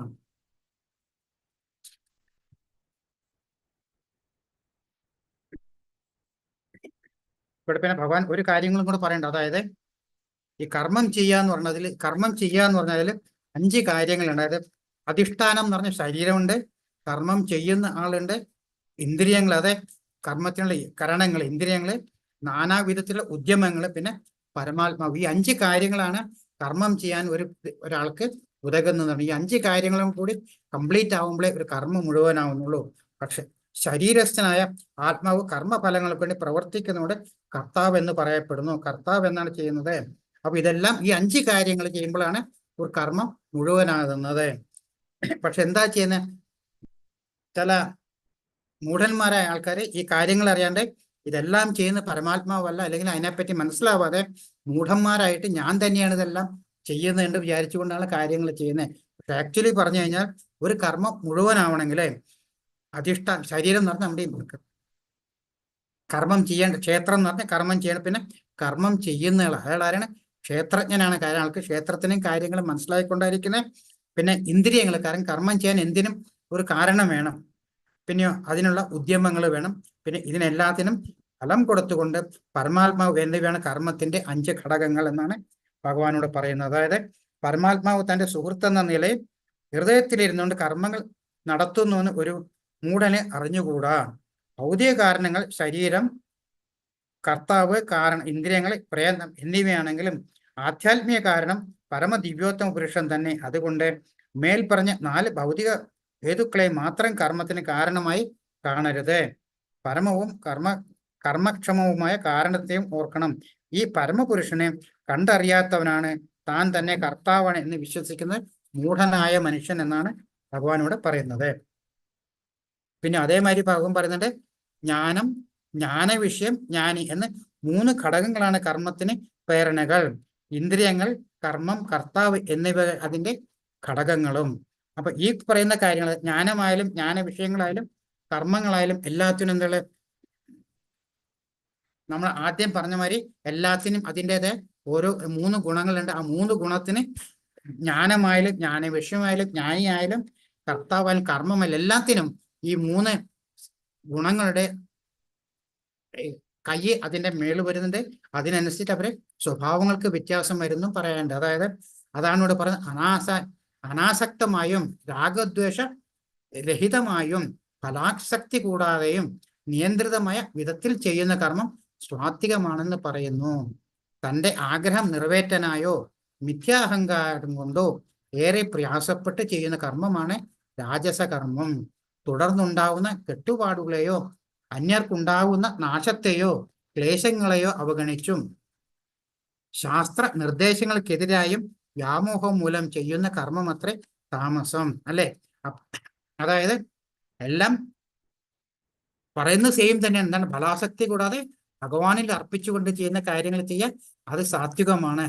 ഇവിടെ പിന്നെ ഭഗവാൻ ഒരു കാര്യങ്ങളും കൂടെ പറയണ്ട. അതായത് ഈ കർമ്മം ചെയ്യാന്ന് പറഞ്ഞതിൽ 5 കാര്യങ്ങളുണ്ട്. അതായത് അധിഷ്ഠാനം എന്ന് പറഞ്ഞ ശരീരമുണ്ട്, കർമ്മം ചെയ്യുന്ന ആളുണ്ട്, ഇന്ദ്രിയങ്ങൾ, അതെ കർമ്മത്തിനുള്ള കരണങ്ങൾ, ഇന്ദ്രിയങ്ങൾ, നാനാവിധത്തിലുള്ള ഉദ്യമങ്ങൾ, പിന്നെ പരമാത്മാവ്. ഈ 5 കാര്യങ്ങളാണ് കർമ്മം ചെയ്യാൻ ഒരാൾക്ക് ഉതകുന്നതാണ്. ഈ 5 കാര്യങ്ങളും കൂടി കംപ്ലീറ്റ് ആവുമ്പോഴേ ഒരു കർമ്മം മുഴുവനാവുന്നുള്ളൂ. പക്ഷെ ശരീരസ്ഥനായ ആത്മാവ് കർമ്മഫലങ്ങൾക്ക് വേണ്ടി പ്രവർത്തിക്കുന്നതോടെ കർത്താവ് എന്ന് പറയപ്പെടുന്നു. കർത്താവ് എന്നാണ് ചെയ്യുന്നത്. അപ്പൊ ഇതെല്ലാം ഈ 5 കാര്യങ്ങൾ ചെയ്യുമ്പോഴാണ് ഒരു കർമ്മം മുഴുവനാകുന്നത്. പക്ഷെ എന്താ ചെയ്യുന്നത്? ചില മൂഢന്മാരായ ആൾക്കാർ ഈ കാര്യങ്ങൾ അറിയാണ്ട് ഇതെല്ലാം ചെയ്യുന്ന പരമാത്മാവല്ല, അല്ലെങ്കിൽ അതിനെപ്പറ്റി മനസ്സിലാവാതെ മൂഢന്മാരായിട്ട് ഞാൻ തന്നെയാണ് ഇതെല്ലാം ചെയ്യുന്നതെന്ന് വിചാരിച്ചുകൊണ്ടാണ് കാര്യങ്ങൾ ചെയ്യുന്നത്. പക്ഷെ ആക്ച്വലി പറഞ്ഞു കഴിഞ്ഞാൽ ഒരു കർമ്മം മുഴുവനാവണമെങ്കിൽ ശരീരം എന്ന് പറഞ്ഞാൽ നമ്മുടെ കർമ്മം ചെയ്യേണ്ട, ക്ഷേത്രം എന്ന് പറഞ്ഞാൽ കർമ്മം ചെയ്യണം. പിന്നെ കർമ്മം ചെയ്യുന്നയാൾ ആരാണ്? ക്ഷേത്രജ്ഞനാണ്. കാരണം ആൾക്ക് ക്ഷേത്രത്തിനും കാര്യങ്ങളും മനസ്സിലായിക്കൊണ്ടായിരിക്കുന്നത്. പിന്നെ ഇന്ദ്രിയങ്ങൾ, കാരണം കർമ്മം ചെയ്യാൻ എന്തിനും ഒരു കാരണം വേണം, പിന്നെയോ അതിനുള്ള ഉദ്യമങ്ങൾ വേണം. പിന്നെ ഇതിനെല്ലാത്തിനും ഫലം കൊടുത്തുകൊണ്ട് പരമാത്മാവ് എന്നിവയാണ് കർമ്മത്തിന്റെ 5 ഘടകങ്ങൾ എന്നാണ് ഭഗവാനോട് പറയുന്നത്. അതായത് പരമാത്മാവ് തന്റെ സുഹൃത്ത് എന്ന നിലയിൽ ഹൃദയത്തിലിരുന്നുകൊണ്ട് കർമ്മങ്ങൾ നടത്തുന്നുവെന്ന് ഒരു മൂഢന് അറിഞ്ഞുകൂടാ. ഭൗതിക കാരണങ്ങൾ, ശരീരം, കർത്താവ്, കാരണം, ഇന്ദ്രിയങ്ങൾ, പ്രയത്നം എന്നിവയാണെങ്കിലും ആധ്യാത്മിക കാരണം പരമദിവ്യോത്തമ പുരുഷൻ തന്നെ. അതുകൊണ്ട് മേൽപ്പറഞ്ഞ 4 ഭൗതിക ഹേതുക്കളെ മാത്രം കർമ്മത്തിന് കാരണമായി കാണരുത്. പരമവും കർമ്മക്ഷമവുമായ കാരണത്തെയും ഓർക്കണം. ഈ പരമപുരുഷനെ കണ്ടറിയാത്തവനാണ് താൻ തന്നെ കർത്താവാണ് എന്ന് വിശ്വസിക്കുന്ന മൂഢനായ മനുഷ്യൻ എന്നാണ് ഭഗവാനോട് പറയുന്നത്. പിന്നെ അതേമാതിരി ഭഗവാൻ പറയുന്നുണ്ട്, ജ്ഞാനം, ജ്ഞാനവിഷയം, ജ്ഞാനി എന്ന് 3 ഘടകങ്ങളാണ് കർമ്മത്തിന് പ്രേരണകൾ. ഇന്ദ്രിയങ്ങൾ, കർമ്മം, കർത്താവ് എന്നിവ അതിന്റെ ഘടകങ്ങളും. അപ്പൊ ഈ പറയുന്ന കാര്യങ്ങൾ ജ്ഞാനമായാലും ജ്ഞാനവിഷയങ്ങളായാലും കർമ്മങ്ങളായാലും എല്ലാത്തിനും എന്തുള്ള, നമ്മൾ ആദ്യം പറഞ്ഞ മാതിരി എല്ലാത്തിനും അതിൻ്റെതായ ഓരോ 3 ഗുണങ്ങളുണ്ട്. ആ 3 ഗുണത്തിന് ജ്ഞാനമായാലും ജ്ഞാനവിഷയമായാലും ജ്ഞാനിയായാലും കർത്താവായാലും കർമ്മമായാലും എല്ലാത്തിനും ഈ 3 ഗുണങ്ങളുടെ കൈ അതിന്റെ മേളിൽ വരുന്നുണ്ട്. അതിനനുസരിച്ച് അവരെ സ്വഭാവങ്ങൾക്ക് വ്യത്യാസം വരുന്നു പറയാനുണ്ട്. അതായത് അതാണ് ഇവിടെ പറയുന്നത്, അനാസക്തമായും രാഗദ്വേഷ രഹിതമായും ഫലാസക്തി കൂടാതെയും നിയന്ത്രിതമായ വിധത്തിൽ ചെയ്യുന്ന കർമ്മം സ്വാത്വികമാണെന്ന് പറയുന്നു. തന്റെ ആഗ്രഹം നിറവേറ്റാനായോ മിഥ്യാഹങ്കാരം കൊണ്ടോ ഏറെ പ്രയാസപ്പെട്ട് ചെയ്യുന്ന കർമ്മമാണ് രാജസകർമ്മം. തുടർന്നുണ്ടാവുന്ന കെട്ടുപാടുകളെയോ അന്യർക്കുണ്ടാവുന്ന നാശത്തെയോ ക്ലേശങ്ങളെയോ അവഗണിച്ചും ശാസ്ത്ര നിർദ്ദേശങ്ങൾക്കെതിരായും വ്യാമോഹം മൂലം ചെയ്യുന്ന കർമ്മമത്രേ താമസം, അല്ലെ? അതായത് എല്ലാം പറയുന്ന സെയിം തന്നെ. എന്താണ്? ഫലാസക്തി കൂടാതെ ഭഗവാനിൽ അർപ്പിച്ചുകൊണ്ട് ചെയ്യുന്ന കാര്യങ്ങൾ ചെയ്യാൻ അത് സാത്വികമാണ്.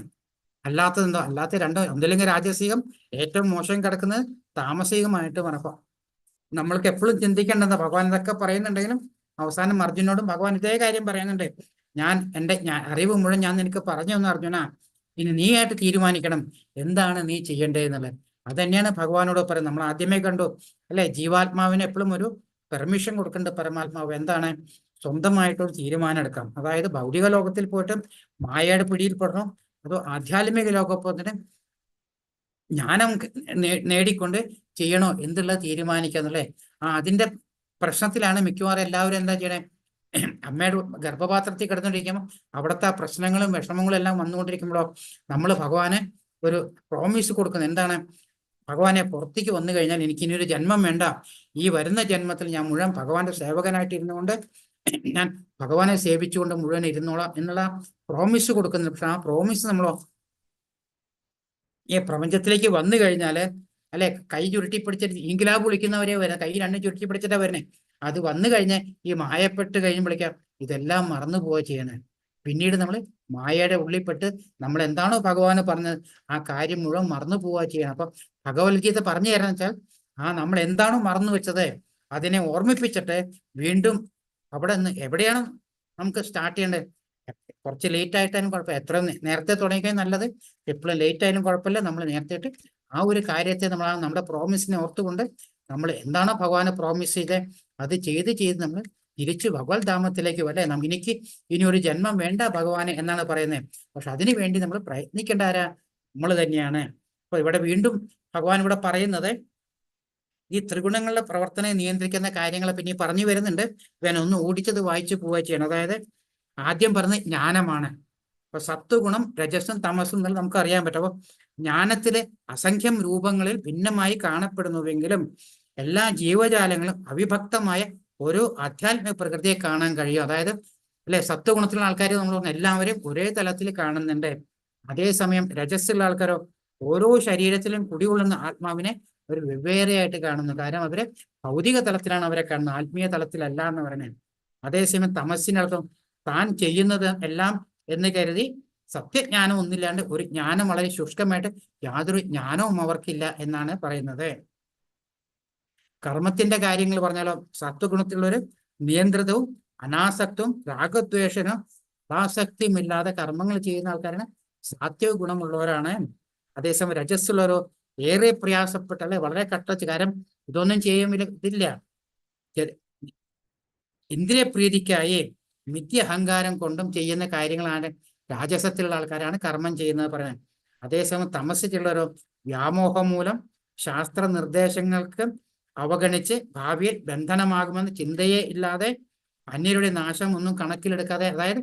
അല്ലാത്തതെന്തോ അല്ലാത്ത രണ്ടോ ഒന്നില്ലെങ്കിൽ രാജസികം, ഏറ്റവും മോശം കിടക്കുന്നത് താമസികമായിട്ട് പറഞ്ഞപ്പോ നമ്മൾക്ക് എപ്പോഴും ചിന്തിക്കേണ്ടത്, ഭഗവാൻ ഇതൊക്കെ പറയുന്നുണ്ടെങ്കിലും അവസാനം അർജുനോടും ഭഗവാൻ ഇതേ കാര്യം പറയുന്നുണ്ട്. എൻ്റെ അറിവ് മുഴുവൻ ഞാൻ നിനക്ക് പറഞ്ഞു തന്നു അർജുന, ഇനി നീ ആയിട്ട് തീരുമാനിക്കണം എന്താണ് നീ ചെയ്യേണ്ടതെന്നുള്ളത്. അത് തന്നെയാണ് ഭഗവാനോട് പറയുന്നത്. നമ്മൾ ആദ്യമേ കണ്ടു, അല്ലെ? ജീവാത്മാവിന് എപ്പോഴും ഒരു പെർമിഷൻ കൊടുക്കേണ്ട പരമാത്മാവ് എന്താണ്? സ്വന്തമായിട്ടൊരു തീരുമാനം എടുക്കാം. അതായത് ഭൗതിക ലോകത്തിൽ പോയിട്ട് മായയുടെ പിടിയിൽപ്പെടണം, അതോ ആധ്യാത്മിക ലോകത്തിന് ജ്ഞാനം നേടിക്കൊണ്ട് ചെയ്യണോ എന്നുള്ള തീരുമാനിക്കാന്നല്ലേ. അതിന്റെ പ്രശ്നത്തിലാണ് മിക്കവാറും എല്ലാവരും എന്താ ചെയ്യണേ? അമ്മയുടെ ഗർഭപാത്രത്തിൽ കിടന്നുകൊണ്ടിരിക്കുമ്പോൾ അവിടുത്തെ ആ പ്രശ്നങ്ങളും വിഷമങ്ങളും എല്ലാം വന്നുകൊണ്ടിരിക്കുമ്പോഴോ നമ്മൾ ഭഗവാന് ഒരു പ്രോമിസ് കൊടുക്കുന്നത് എന്താണ്? ഭഗവാനെ പുറത്തേക്ക് വന്നു കഴിഞ്ഞാൽ എനിക്ക് ഇനിയൊരു ജന്മം വേണ്ട, ഈ വരുന്ന ജന്മത്തിൽ ഞാൻ മുഴുവൻ ഭഗവാന്റെ സേവകനായിട്ട് ഇരുന്നുകൊണ്ട് ഞാൻ ഭഗവാനെ സേവിച്ചുകൊണ്ട് മുഴുവൻ ഇരുന്നോളാം എന്നുള്ള പ്രോമിസ് കൊടുക്കുന്നുണ്ട്. പക്ഷെ ആ പ്രോമിസ് നമ്മളോ ഈ പ്രപഞ്ചത്തിലേക്ക് വന്നു കഴിഞ്ഞാല് അല്ലെ, കൈ ചുരുട്ടി പിടിച്ചിട്ട് ഇൻകിലാബ് വിളിക്കുന്നവരെ വരെ കൈ രണ്ടും ചുരുട്ടി പിടിച്ചിട്ടാ വരണേ. അത് വന്നു കഴിഞ്ഞ് ഈ മായപ്പെട്ട് കഴിയുമ്പോഴേക്കാം ഇതെല്ലാം മറന്നു പോവുക ചെയ്യണേ. പിന്നീട് നമ്മൾ മായയുടെ ഉള്ളിൽപ്പെട്ട് നമ്മൾ എന്താണോ ഭഗവാന് പറഞ്ഞത് ആ കാര്യം മുഴുവൻ മറന്നു പോവുക ചെയ്യണം. അപ്പൊ ഭഗവത്ഗീത പറഞ്ഞു തരാന്ന് വെച്ചാൽ നമ്മൾ എന്താണോ മറന്നു വെച്ചത് അതിനെ ഓർമ്മിപ്പിച്ചിട്ട് വീണ്ടും അവിടെ നിന്ന് എവിടെയാണ് നമുക്ക് സ്റ്റാർട്ട് ചെയ്യേണ്ടത്. കുറച്ച് ലേറ്റ് ആയിട്ടാലും കുഴപ്പമില്ല, എത്ര നേരത്തെ തുടങ്ങിക്കാൻ നല്ലത്. എപ്പോഴും ലേറ്റ് ആയാലും കുഴപ്പമില്ല, നമ്മൾ നേരത്തെ ഇട്ട് ആ ഒരു കാര്യത്തെ നമ്മൾ നമ്മുടെ പ്രോമിസിനെ ഓർത്തുകൊണ്ട് നമ്മൾ എന്താണോ ഭഗവാന് പ്രോമിസ് ചെയ്ത് അത് ചെയ്ത് നമ്മൾ തിരിച്ച് ഭഗവത് ധാമത്തിലേക്ക് വല്ലേ. എനിക്ക് ഇനി ഒരു ജന്മം വേണ്ട ഭഗവാന് എന്നാണ് പറയുന്നത്. പക്ഷെ അതിനു വേണ്ടി നമ്മൾ പ്രയത്നിക്കേണ്ട ആരാ? നമ്മൾ തന്നെയാണ്. അപ്പൊ ഇവിടെ വീണ്ടും ഭഗവാൻ ഇവിടെ പറയുന്നത് ഈ ത്രിഗുണങ്ങളുടെ പ്രവർത്തനം നിയന്ത്രിക്കുന്ന കാര്യങ്ങളെ പിന്നെ പറഞ്ഞു വരുന്നുണ്ട്. ഞാൻ ഒന്ന് ഓടിച്ചത് വായിച്ചു പോവുക ചെയ്യണം. അതായത് ആദ്യം പറഞ്ഞത് ജ്ഞാനമാണ്. അപ്പൊ സത്വഗുണം രജസും തമസും എന്നുള്ളത് നമുക്ക് അറിയാൻ പറ്റും. അപ്പൊ ജ്ഞാനത്തിലെ അസംഖ്യം രൂപങ്ങളിൽ ഭിന്നമായി കാണപ്പെടുന്നുവെങ്കിലും എല്ലാ ജീവജാലങ്ങളും അവിഭക്തമായ ഒരു ആധ്യാത്മിക പ്രകൃതിയെ കാണാൻ കഴിയും. അതായത് അല്ലെ, സത്വഗുണത്തിലുള്ള ആൾക്കാർ നമ്മൾ പറഞ്ഞ എല്ലാവരും ഒരേ തലത്തിൽ കാണുന്നുണ്ട്. അതേസമയം രജസ്സുള്ള ആൾക്കാരോ ഓരോ ശരീരത്തിലും കുടികൊള്ളുന്ന ആത്മാവിനെ ഒരു വെവ്വേറെയായിട്ട് കാണുന്നു. കാരണം അവര് ഭൗതിക തലത്തിലാണ് അവരെ കാണുന്നത്, ആത്മീയ തലത്തിലല്ല എന്ന് പറയുന്നത്. അതേസമയം തമസ്സിനർത്ഥം താൻ ചെയ്യുന്നത് എല്ലാം എന്ന് കരുതി സത്യജ്ഞാനം ഒന്നില്ലാണ്ട് ഒരു ജ്ഞാനം വളരെ ശുഷ്കമായിട്ട് യാതൊരു ജ്ഞാനവും അവർക്കില്ല എന്നാണ് പറയുന്നത്. കർമ്മത്തിന്റെ കാര്യങ്ങൾ പറഞ്ഞാലോ സത്വഗുണത്തിലുള്ളൊരു നിയന്ത്രിതവും അനാസക്തവും രാഗദ്വേഷനും ആസക്തിയുമില്ലാതെ കർമ്മങ്ങൾ ചെയ്യുന്ന ആൾക്കാരാണ് സാത്വിക ഗുണമുള്ളവരാണ്. അതേസമയം രജസ്സുള്ളവരോ ഏറെ പ്രയാസപ്പെട്ട അല്ലെ വളരെ കട്ടച്ച്, കാരണം ഇതൊന്നും ചെയ്യുമില്ല, ഇതില്ല. ഇന്ദ്രിയപ്രീതിക്കായി മിഥ്യ അഹങ്കാരം കൊണ്ടും ചെയ്യുന്ന കാര്യങ്ങളാണ് രാജസത്തിലുള്ള ആൾക്കാരാണ് കർമ്മം ചെയ്യുന്നത് പറയുന്നത്. അതേസമയം തമസിച്ചുള്ളവരോ വ്യാമോഹം മൂലം ശാസ്ത്ര നിർദ്ദേശങ്ങൾക്ക് അവഗണിച്ച് ഭാവിയിൽ ബന്ധനമാകുമെന്ന് ചിന്തയെ ഇല്ലാതെ അന്യരുടെ നാശം ഒന്നും കണക്കിലെടുക്കാതെ, അതായത്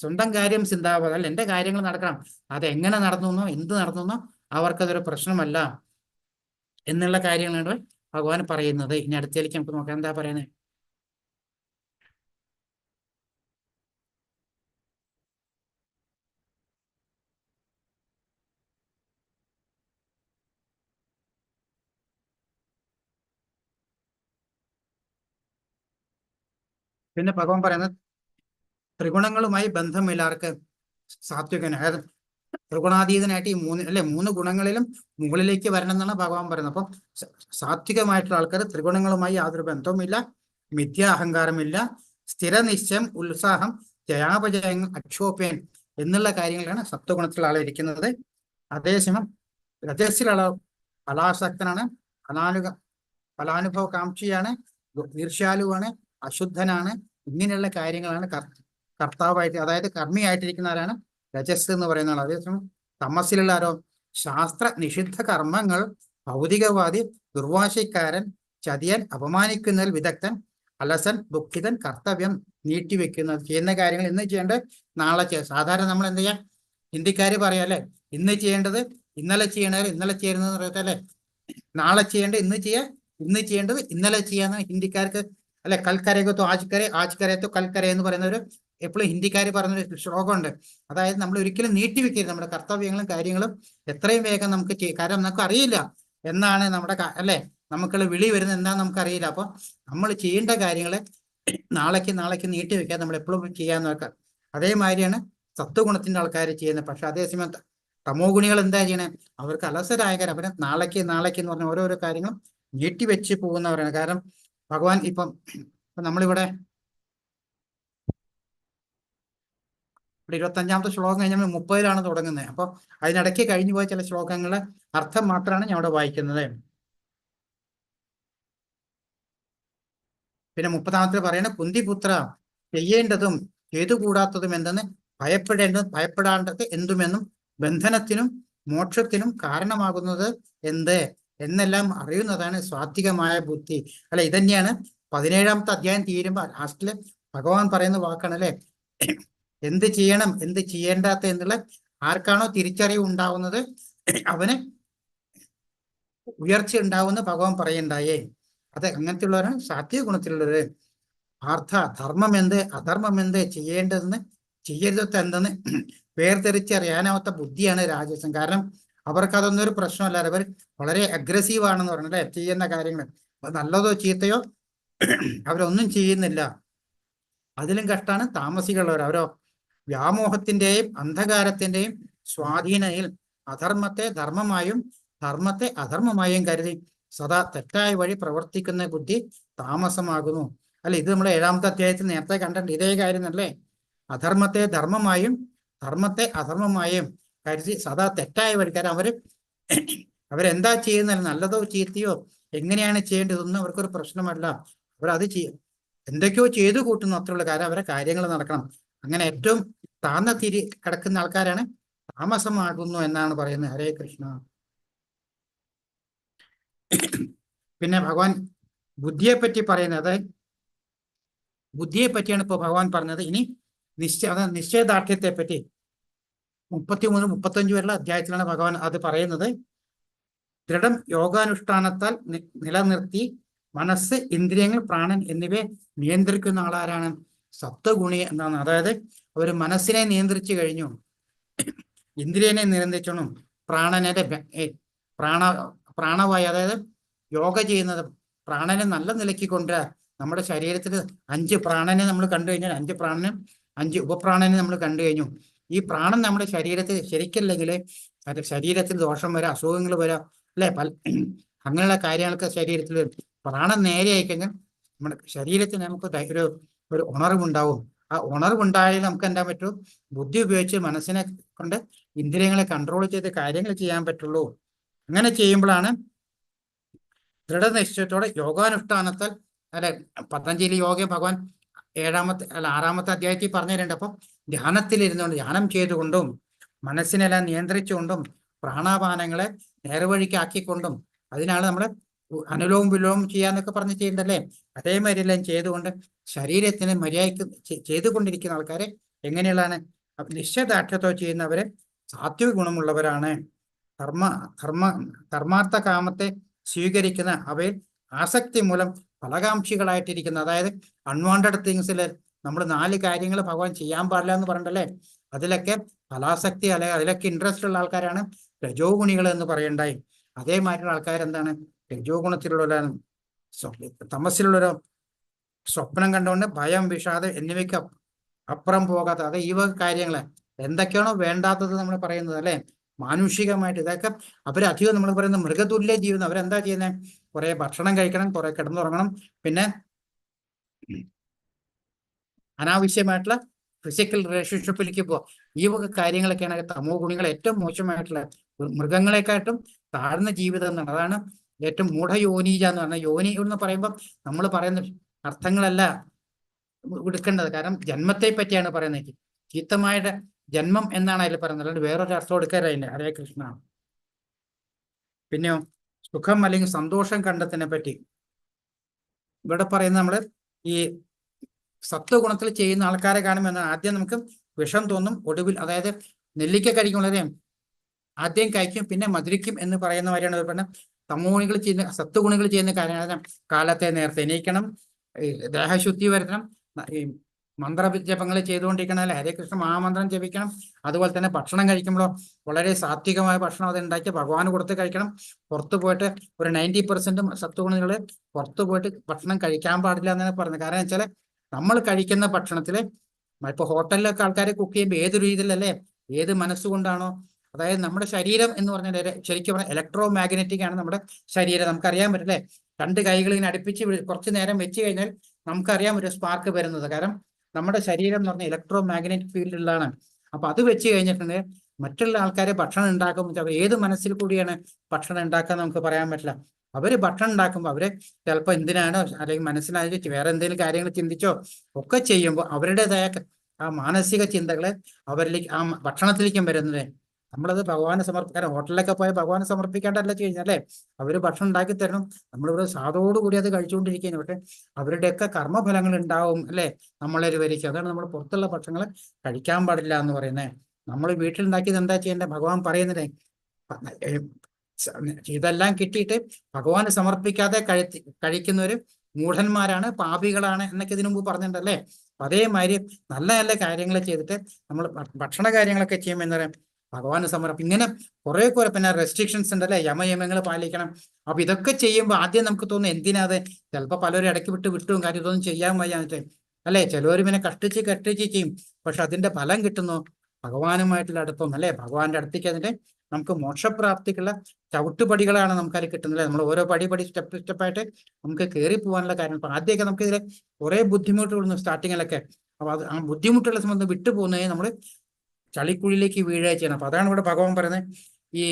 സ്വന്തം കാര്യം ചിന്താവാതെ അല്ല എൻ്റെ കാര്യങ്ങൾ നടക്കണം, അതെങ്ങനെ നടന്നു എന്ത് നടന്നു അവർക്കതൊരു പ്രശ്നമല്ല എന്നുള്ള കാര്യങ്ങളാണ് ഭഗവാൻ പറയുന്നത്. ഇനി അടുത്തേക്ക് നമുക്ക് നോക്കാം എന്താ പറയുന്നത്. പിന്നെ ഭഗവാൻ പറയുന്നത് ത്രിഗുണങ്ങളുമായി ബന്ധമില്ലാർക്ക് സാത്വികന്, അതായത് ത്രിഗുണാതീതനായിട്ട് ഈ മൂന്ന് ഗുണങ്ങളിലും മുകളിലേക്ക് വരണം എന്നാണ് ഭഗവാൻ പറയുന്നത്. അപ്പം സാത്വികമായിട്ടുള്ള ആൾക്കാർ ത്രിഗുണങ്ങളുമായി യാതൊരു ബന്ധവുമില്ല, മിഥ്യാ അഹങ്കാരമില്ല, സ്ഥിരനിശ്ചയം, ഉത്സാഹം, ജയാപജയങ്ങൾ, അക്ഷോഭ്യൻ എന്നുള്ള കാര്യങ്ങളാണ് സത്വഗുണത്തിലുള്ള ആളിരിക്കുന്നത്. അതേസമയം രജസ്സിലുള്ള ഫലാസക്തനാണ്, ഫലാനുഭവ കാംക്ഷിയാണ്, ഈർഷ്യാലുവാണ്, അശുദ്ധനാണ്. ഇങ്ങനെയുള്ള കാര്യങ്ങളാണ് കർത്താവായിട്ട്, അതായത് കർമ്മിയായിട്ടിരിക്കുന്ന ആരാണ്? രജസ് എന്ന് പറയുന്ന ആൾ. അതേസമയം തമസിലുള്ള ആരോ ശാസ്ത്ര നിഷിദ്ധ കർമ്മങ്ങൾ, ഭൗതികവാദി, ദുർവാശിക്കാരൻ, ചതിയൻ, അപമാനിക്കുന്നതിൽ വിദഗ്ധൻ, അലസൻ, ദുഃഖിതൻ, കർത്തവ്യം നീട്ടിവെക്കുന്നത്, ചെയ്യുന്ന കാര്യങ്ങൾ ഇന്ന് ചെയ്യേണ്ടത് നാളെ ചെയ്യാം. സാധാരണ നമ്മൾ എന്ത് ചെയ്യാം, ഹിന്ദിക്കാര് പറയാം അല്ലെ, ഇന്ന് ചെയ്യേണ്ടത് ഇന്നലെ ചെയ്യണത് ഇന്നലെ ചെയ്യുന്നത് പറയത്തല്ലേ, നാളെ ചെയ്യേണ്ടത് ഇന്ന് ചെയ്യാ, ഇന്ന് ചെയ്യേണ്ടത് ഇന്നലെ ചെയ്യാന്ന് ഹിന്ദിക്കാർക്ക് അല്ലെ. കൽക്കരയോ ആജ്കരയോ കൽക്കര എന്ന് പറയുന്ന ഒരു എപ്പോഴും ഹിന്ദിക്കാർ പറഞ്ഞൊരു ശ്ലോകമുണ്ട്. അതായത് നമ്മൾ ഒരിക്കലും നീട്ടിവെക്കരുത് നമ്മുടെ കർത്തവ്യങ്ങളും കാര്യങ്ങളും എത്രയും വേഗം നമുക്ക് കാരണം നമുക്ക് അറിയില്ല എന്നാണ് നമ്മുടെ അല്ലെ നമുക്കുള്ള വിളി വരുന്നത് എന്താണെന്ന് നമുക്കറിയില്ല. അപ്പൊ നമ്മൾ ചെയ്യേണ്ട കാര്യങ്ങളെ നാളേക്ക് നീട്ടിവെക്കാതെ നമ്മൾ എപ്പോഴും ചെയ്യാൻ നോക്കാം. അതേമാതിരിയാണ് സത്വഗുണത്തിന്റെ ആൾക്കാർ ചെയ്യുന്നത്. പക്ഷെ അതേസമയം തമോ ഗുണികൾ എന്താ ചെയ്യണേ, അവർക്ക് അലസരായ കാര്യം അവരെ നാളേക്ക് എന്ന് പറഞ്ഞ ഓരോരോ കാര്യങ്ങളും നീട്ടിവെച്ച് പോകുന്നവരാണ്. കാരണം ഭഗവാൻ ഇപ്പം നമ്മളിവിടെ 25ാമത്തെ ശ്ലോകം കഴിഞ്ഞാൽ 30ലാണ് തുടങ്ങുന്നത്. അപ്പൊ അതിനിടയ്ക്ക് കഴിഞ്ഞു പോയ ചില ശ്ലോകങ്ങളുടെ അർത്ഥം മാത്രമാണ് ഞാൻ ഇവിടെ വായിക്കുന്നത്. പിന്നെ 30ാമത്തെ പറയുന്നത് കുന്തിപുത്ര, ചെയ്യേണ്ടതും ചെയ്തുകൂടാത്തതും എന്തെന്ന് ഭയപ്പെടാണ്ടത് എന്തുമെന്നും ബന്ധനത്തിനും മോക്ഷത്തിനും കാരണമാകുന്നത് എന്ത് എന്നെല്ലാം അറിയുന്നതാണ് സ്വാത്വികമായ ബുദ്ധി. അല്ലെ, ഇതന്നെയാണ് 17ാമത്തെ അധ്യായം തീരുമ്പോൾ ലാസ്റ്റില് ഭഗവാൻ പറയുന്ന വാക്കാണ് അല്ലെ, എന്ത് ചെയ്യണം എന്ത് ചെയ്യേണ്ടാത്ത എന്നുള്ള ആർക്കാണോ തിരിച്ചറിവ് ഉണ്ടാവുന്നത് അവന് ഉയർച്ച ഉണ്ടാവുമെന്ന് ഭഗവാൻ പറയുണ്ടായേ. അത് അങ്ങനത്തെ ഉള്ളവരാണ് സാത്വിക ഗുണത്തിലുള്ളത്. ധർമ്മം എന്ത് അധർമ്മം എന്ത് ചെയ്യേണ്ടതെന്ന് ചെയ്യരുത് എന്തെന്ന് വേർതിരിച്ചറിയാനാവാത്ത ബുദ്ധിയാണ് രാജസം. കാരണം അവർക്ക് അതൊന്നും ഒരു പ്രശ്നമല്ല. അവർ വളരെ അഗ്രസീവ് ആണെന്ന് പറഞ്ഞല്ലേ ചെയ്യുന്ന കാര്യങ്ങൾ. നല്ലതോ ചീത്തയോ അവരൊന്നും ചെയ്യുന്നില്ല. അതിലും കഷ്ടാണ് താമസികളുള്ളവർ. അവരോ വ്യാമോഹത്തിന്റെയും അന്ധകാരത്തിന്റെയും സ്വാധീനയിൽ അധർമ്മത്തെ ധർമ്മമായും ധർമ്മത്തെ അധർമ്മമായും കരുതി സദാ തെറ്റായ വഴി പ്രവർത്തിക്കുന്ന ബുദ്ധി താമസമാകുന്നു. അല്ല, ഇത് നമ്മൾ 7-ാമത്തെ അധ്യായത്തിൽ നേരത്തെ കണ്ടിട്ടുണ്ട് ഇതേ കാര്യം അല്ലേ. അധർമ്മത്തെ ധർമ്മമായും ധർമ്മത്തെ അധർമ്മമായും കരുതി സദാ തെറ്റായ വഴി. കാരണം അവരെന്താ ചെയ്യുന്നത്, നല്ലതോ ചീത്തയോ എങ്ങനെയാണ് ചെയ്യേണ്ടതൊന്നും അവർക്കൊരു പ്രശ്നമല്ല. അവരത് എന്തൊക്കെയോ ചെയ്തു കൂട്ടുന്നു, അത്രയുള്ള കാര്യം അവരെ കാര്യങ്ങൾ നടക്കണം. അങ്ങനെ ഏറ്റവും താഴ്ന്ന തിരി കിടക്കുന്ന ആൾക്കാരാണ് താമസമാകുന്നു എന്നാണ് പറയുന്നത്. ഹരേ കൃഷ്ണ. പിന്നെ ഭഗവാൻ ബുദ്ധിയെ പറ്റി പറയുന്നത്, ബുദ്ധിയെ പറ്റിയാണ് ഇപ്പൊ ഭഗവാൻ പറഞ്ഞത്. ഇനി നിശ്ചയദാർഢ്യത്തെ പറ്റി 33-35 വരെയുള്ള അധ്യായത്തിലാണ് ഭഗവാൻ അത് പറയുന്നത്. ദൃഢം യോഗാനുഷ്ഠാനത്താൽ നിലനിർത്തി മനസ്സ്, ഇന്ദ്രിയങ്ങൾ, പ്രാണൻ എന്നിവയെ നിയന്ത്രിക്കുന്ന ആളാരാണ്? സത്വഗുണി എന്നാണ്. അതായത് ഒരു മനസ്സിനെ നിയന്ത്രിച്ചു കഴിഞ്ഞു, ഇന്ദ്രിയനെ നിയന്ത്രിച്ചോണം, പ്രാണവായു, അതായത് യോഗ ചെയ്യുന്നത് പ്രാണനെ നല്ല നിലയ്ക്ക് കൊണ്ടുവരാൻ. നമ്മുടെ ശരീരത്തിൽ 5 പ്രാണനെ നമ്മൾ കണ്ടു കഴിഞ്ഞാൽ 5 പ്രാണനും 5 ഉപപ്രാണനെ നമ്മൾ കണ്ടു കഴിഞ്ഞു. ഈ പ്രാണൻ നമ്മുടെ ശരീരത്തിൽ ശരിക്കല്ലെങ്കിൽ ശരീരത്തിൽ ദോഷം വരാം, അസുഖങ്ങൾ വരാം, അല്ലെ? അങ്ങനെയുള്ള കാര്യങ്ങളൊക്കെ ശരീരത്തിൽ വരും. പ്രാണൻ നേരെ ആയിക്കഴിഞ്ഞാൽ നമ്മുടെ ശരീരത്തിന് നമുക്ക് ഒരു ഉണർവുണ്ടാവും. ആ ഉണർവുണ്ടായാലും നമുക്ക് എന്താ പറ്റൂ, ബുദ്ധി ഉപയോഗിച്ച് മനസ്സിനെ കൊണ്ട് ഇന്ദ്രിയങ്ങളെ കൺട്രോൾ ചെയ്ത് കാര്യങ്ങൾ ചെയ്യാൻ പറ്റുള്ളൂ. അങ്ങനെ ചെയ്യുമ്പോഴാണ് ദൃഢനിശ്ചയത്തോടെ യോഗാനുഷ്ഠാനത്താൽ, അല്ലെ, പതഞ്ജലി യോഗ ഭഗവാൻ 6-ാമത്തെ അധ്യായത്തിൽ പറഞ്ഞു തരുന്നുണ്ട്. അപ്പം ധ്യാനത്തിലിരുന്നുകൊണ്ട്, ധ്യാനം ചെയ്തുകൊണ്ടും മനസ്സിനെല്ലാം നിയന്ത്രിച്ചുകൊണ്ടും പ്രാണാപാനങ്ങളെ നേർവഴിക്കാക്കിക്കൊണ്ടും, അതിനാണ് നമ്മൾ അനുലോമം വിലോമം ചെയ്യാന്നൊക്കെ പറഞ്ഞ് ചെയ്യണ്ടല്ലേ. അതേമാതിരി എല്ലാം ചെയ്തുകൊണ്ട് ശരീരത്തിന് മര്യാദയ്ക്ക് ചെയ്തുകൊണ്ടിരിക്കുന്ന ആൾക്കാരെ എങ്ങനെയുള്ളതാണ്? നിശ്ചയദാർഢ്യത്തോടെ ചെയ്യുന്നവരെ സാത്വിക ഗുണമുള്ളവരാണ്. ധർമാർത്ഥ കാമത്തെ സ്വീകരിക്കുന്ന, അവയിൽ ആസക്തി മൂലം ഫലകാംക്ഷികളായിട്ടിരിക്കുന്ന, അതായത് അൺവാണ്ടഡ് തിങ്സിൽ നമ്മൾ 4 കാര്യങ്ങൾ ഭഗവാൻ ചെയ്യാൻ പാടില്ല എന്ന് പറഞ്ഞിട്ടല്ലേ, അതിലൊക്കെ ഫലാസക്തി, അല്ലെങ്കിൽ അതിലൊക്കെ ഇൻട്രസ്റ്റ് ഉള്ള ആൾക്കാരാണ് രജോ ഗുണികൾ എന്ന് പറയണ്ടായി. അതേമാതിരിയുള്ള ആൾക്കാരെന്താണ്? രജോ ഗുണത്തിലുള്ളവരാണ്. തമസിലുള്ളവരോ സ്വപ്നം കണ്ടുകൊണ്ട് ഭയം, വിഷാദം എന്നിവയ്ക്ക് അപ്പുറം പോകാത്ത, അത് ഈ വക കാര്യങ്ങളെ എന്തൊക്കെയാണോ വേണ്ടാത്തത് നമ്മൾ പറയുന്നത്, അല്ലെ, മാനുഷികമായിട്ട് ഇതൊക്കെ അവരധികം നമ്മൾ പറയുന്ന മൃഗതുല്യ ജീവിതം. അവരെന്താ ചെയ്യുന്നത്? കുറെ ഭക്ഷണം കഴിക്കണം, കുറെ കിടന്നുറങ്ങണം, പിന്നെ അനാവശ്യമായിട്ടുള്ള ഫിസിക്കൽ റിലേഷൻഷിപ്പിലേക്ക് പോവാം. ഈ വക കാര്യങ്ങളൊക്കെയാണ് തമോ ഗുണികൾ ഏറ്റവും മോശമായിട്ടുള്ള, മൃഗങ്ങളെക്കാട്ടും താഴ്ന്ന ജീവിതം എന്നാണ്. അതാണ് ഏറ്റവും മൂഢയോനീജ എന്ന് പറഞ്ഞാൽ. യോനി എന്ന് പറയുമ്പോൾ നമ്മൾ പറയുന്ന അർത്ഥങ്ങളല്ല എടുക്കേണ്ടത്. കാരണം ജന്മത്തെ പറ്റിയാണ് പറയുന്നത്. ചീത്തമായിട്ട് ജന്മം എന്നാണ് അതിൽ പറയുന്നത്, അല്ലാണ്ട് വേറൊരു അർത്ഥം എടുക്കാറില്ല. ഹരേ കൃഷ്ണ. പിന്നെയോ സുഖം അല്ലെങ്കിൽ സന്തോഷം കണ്ടെത്തിനെ പറ്റി ഇവിടെ പറയുന്നത്, നമ്മൾ ഈ സത്വഗുണത്തിൽ ചെയ്യുന്ന ആൾക്കാരെ കാണുമ്പോൾ ആദ്യം നമുക്ക് വിഷം തോന്നും, ഒടുവിൽ, അതായത് നെല്ലിക്ക കഴിക്കുമ്പോഴേ ആദ്യം കഴിക്കും പിന്നെ മധുരിക്കും എന്ന് പറയുന്ന മാതിരിയാണ് പറഞ്ഞ തമോഗുണികൾ ചെയ്യുന്ന, സത്വഗുണികൾ ചെയ്യുന്ന കാര്യങ്ങൾ. കാലത്തെ നേരത്തെ എണീക്കണം, ദേഹശുദ്ധി വരുത്തണം, ഈ മന്ത്രജപങ്ങൾ ചെയ്തുകൊണ്ടിരിക്കണം, അല്ലെ, ഹരേ കൃഷ്ണ മഹാമന്ത്രം ജപിക്കണം. അതുപോലെ തന്നെ ഭക്ഷണം കഴിക്കുമ്പോഴോ വളരെ സാത്വികമായ ഭക്ഷണം അത് ഉണ്ടാക്കി ഭഗവാന് കൊടുത്ത് കഴിക്കണം. പുറത്തു പോയിട്ട് ഒരു 90% സത്വഗുണികൾ പുറത്തു പോയിട്ട് ഭക്ഷണം കഴിക്കാൻ പാടില്ല എന്നാണ് പറയുന്നത്. കാരണം വെച്ചാൽ നമ്മൾ കഴിക്കുന്ന ഭക്ഷണത്തില്, ഇപ്പൊ ഹോട്ടലിലൊക്കെ ആൾക്കാരെ കുക്ക് ചെയ്യുമ്പോൾ ഏത് രീതിയിലല്ലേ, ഏത് മനസ്സുകൊണ്ടാണോ, അതായത് നമ്മുടെ ശരീരം എന്ന് പറഞ്ഞാൽ ശരിക്കും പറഞ്ഞാൽ ഇലക്ട്രോ മാഗ്നറ്റിക് ആണ് നമ്മുടെ ശരീരം. നമുക്കറിയാൻ പറ്റില്ലേ, 2 കൈകൾ ഇങ്ങനെ അടുപ്പിച്ച് കുറച്ച് നേരം വെച്ച് കഴിഞ്ഞാൽ നമുക്കറിയാം ഒരു സ്പാർക്ക് വരുന്നത്. കാരണം നമ്മുടെ ശരീരം എന്ന് പറഞ്ഞാൽ ഇലക്ട്രോ മാഗ്നറ്റിക് ഫീൽഡിലാണ്. അപ്പൊ അത് വെച്ച് കഴിഞ്ഞിട്ടുണ്ടെങ്കിൽ മറ്റുള്ള ആൾക്കാരെ ഭക്ഷണം ഉണ്ടാക്കുമ്പോൾ അവർ ഏത് മനസ്സിൽ കൂടിയാണ് ഭക്ഷണം ഉണ്ടാക്കാൻ നമുക്ക് പറയാൻ പറ്റില്ല. അവര് ഭക്ഷണം ഉണ്ടാക്കുമ്പോൾ അവര് ചിലപ്പോൾ എന്തിനാണോ, അല്ലെങ്കിൽ മനസ്സിലാക്കി വേറെ എന്തെങ്കിലും കാര്യങ്ങൾ ചിന്തിച്ചോ ഒക്കെ ചെയ്യുമ്പോൾ അവരുടേതായ ആ മാനസിക ചിന്തകള് അവരിലേക്ക്, ആ ഭക്ഷണത്തിലേക്കും വരുന്നത്. നമ്മളത് ഭഗവാനെ സമർപ്പിക്കാൻ, ഹോട്ടലിലൊക്കെ പോയാൽ ഭഗവാനെ സമർപ്പിക്കേണ്ടല്ല കഴിഞ്ഞാലേ, അവര് ഭക്ഷണം ഉണ്ടാക്കി തരണം, നമ്മളിവിടെ സാധോടുകൂടി അത് കഴിച്ചുകൊണ്ടിരിക്കുകയാണ്. പക്ഷെ അവരുടെയൊക്കെ കർമ്മഫലങ്ങൾ ഉണ്ടാവും, അല്ലെ, നമ്മളൊരു വരിക്കും. അതാണ് നമ്മൾ പുറത്തുള്ള ഭക്ഷണങ്ങൾ കഴിക്കാൻ പാടില്ല എന്ന് പറയുന്നത്. നമ്മൾ വീട്ടിലുണ്ടാക്കിയത് എന്താ ചെയ്യേണ്ടത്? ഭഗവാൻ പറയുന്നത് ഇതെല്ലാം കിട്ടിയിട്ട് ഭഗവാന് സമർപ്പിക്കാതെ കഴിക്കുന്നവര് മൂഢന്മാരാണ്, പാപികളാണ് എന്നൊക്കെ ഇതിനു മുമ്പ് പറഞ്ഞിട്ടുണ്ടല്ലേ. അതേമാതിരി നല്ല നല്ല കാര്യങ്ങൾ ചെയ്തിട്ട് നമ്മൾ ഭക്ഷണ കാര്യങ്ങളൊക്കെ ചെയ്യുമ്പോൾ എന്താ പറയുക, ഭഗവാന് സമർപ്പണം. ഇങ്ങനെ കുറെ പിന്നെ റെസ്ട്രിക്ഷൻസ് ഉണ്ടല്ലേ, യമയമങ്ങൾ പാലിക്കണം. അപ്പൊ ഇതൊക്കെ ചെയ്യുമ്പോൾ ആദ്യം നമുക്ക് തോന്നും എന്തിനാ അത്, ചിലപ്പോൾ പലരും ഇടയ്ക്ക് വിട്ടും കാര്യം ഇതൊന്നും ചെയ്യാൻ വയ്യാന്നിട്ട് അല്ലേ. ചിലവർ പിന്നെ കഷ്ടിച്ച് ചെയ്യും, പക്ഷെ അതിന്റെ ഫലം കിട്ടുന്നു ഭഗവാനുമായിട്ടുള്ള അടുപ്പം അല്ലേ. ഭഗവാന്റെ അടുത്തേക്ക് അതിന്റെ നമുക്ക് മോക്ഷപ്രാപ്തിക്കുള്ള ചവിട്ടുപടികളാണ് നമുക്കത് കിട്ടുന്നത്. നമ്മൾ ഓരോ പടി സ്റ്റെപ്പായിട്ട് നമുക്ക് കയറി പോകാനുള്ള കാര്യം. അപ്പൊ ആദ്യമൊക്കെ നമുക്ക് ഇതിൽ കുറെ ബുദ്ധിമുട്ടുകൾ സ്റ്റാർട്ടിങ്ങിലൊക്കെ. അപ്പൊ അത് ആ ബുദ്ധിമുട്ടുള്ള സംബന്ധം വിട്ടു പോകുന്നതിന് നമ്മൾ ചളിക്കുഴിയിലേക്ക് വീഴുക ചെയ്യണം. അപ്പൊ അതാണ് ഇവിടെ ഭഗവാൻ പറയുന്നത്. ഈ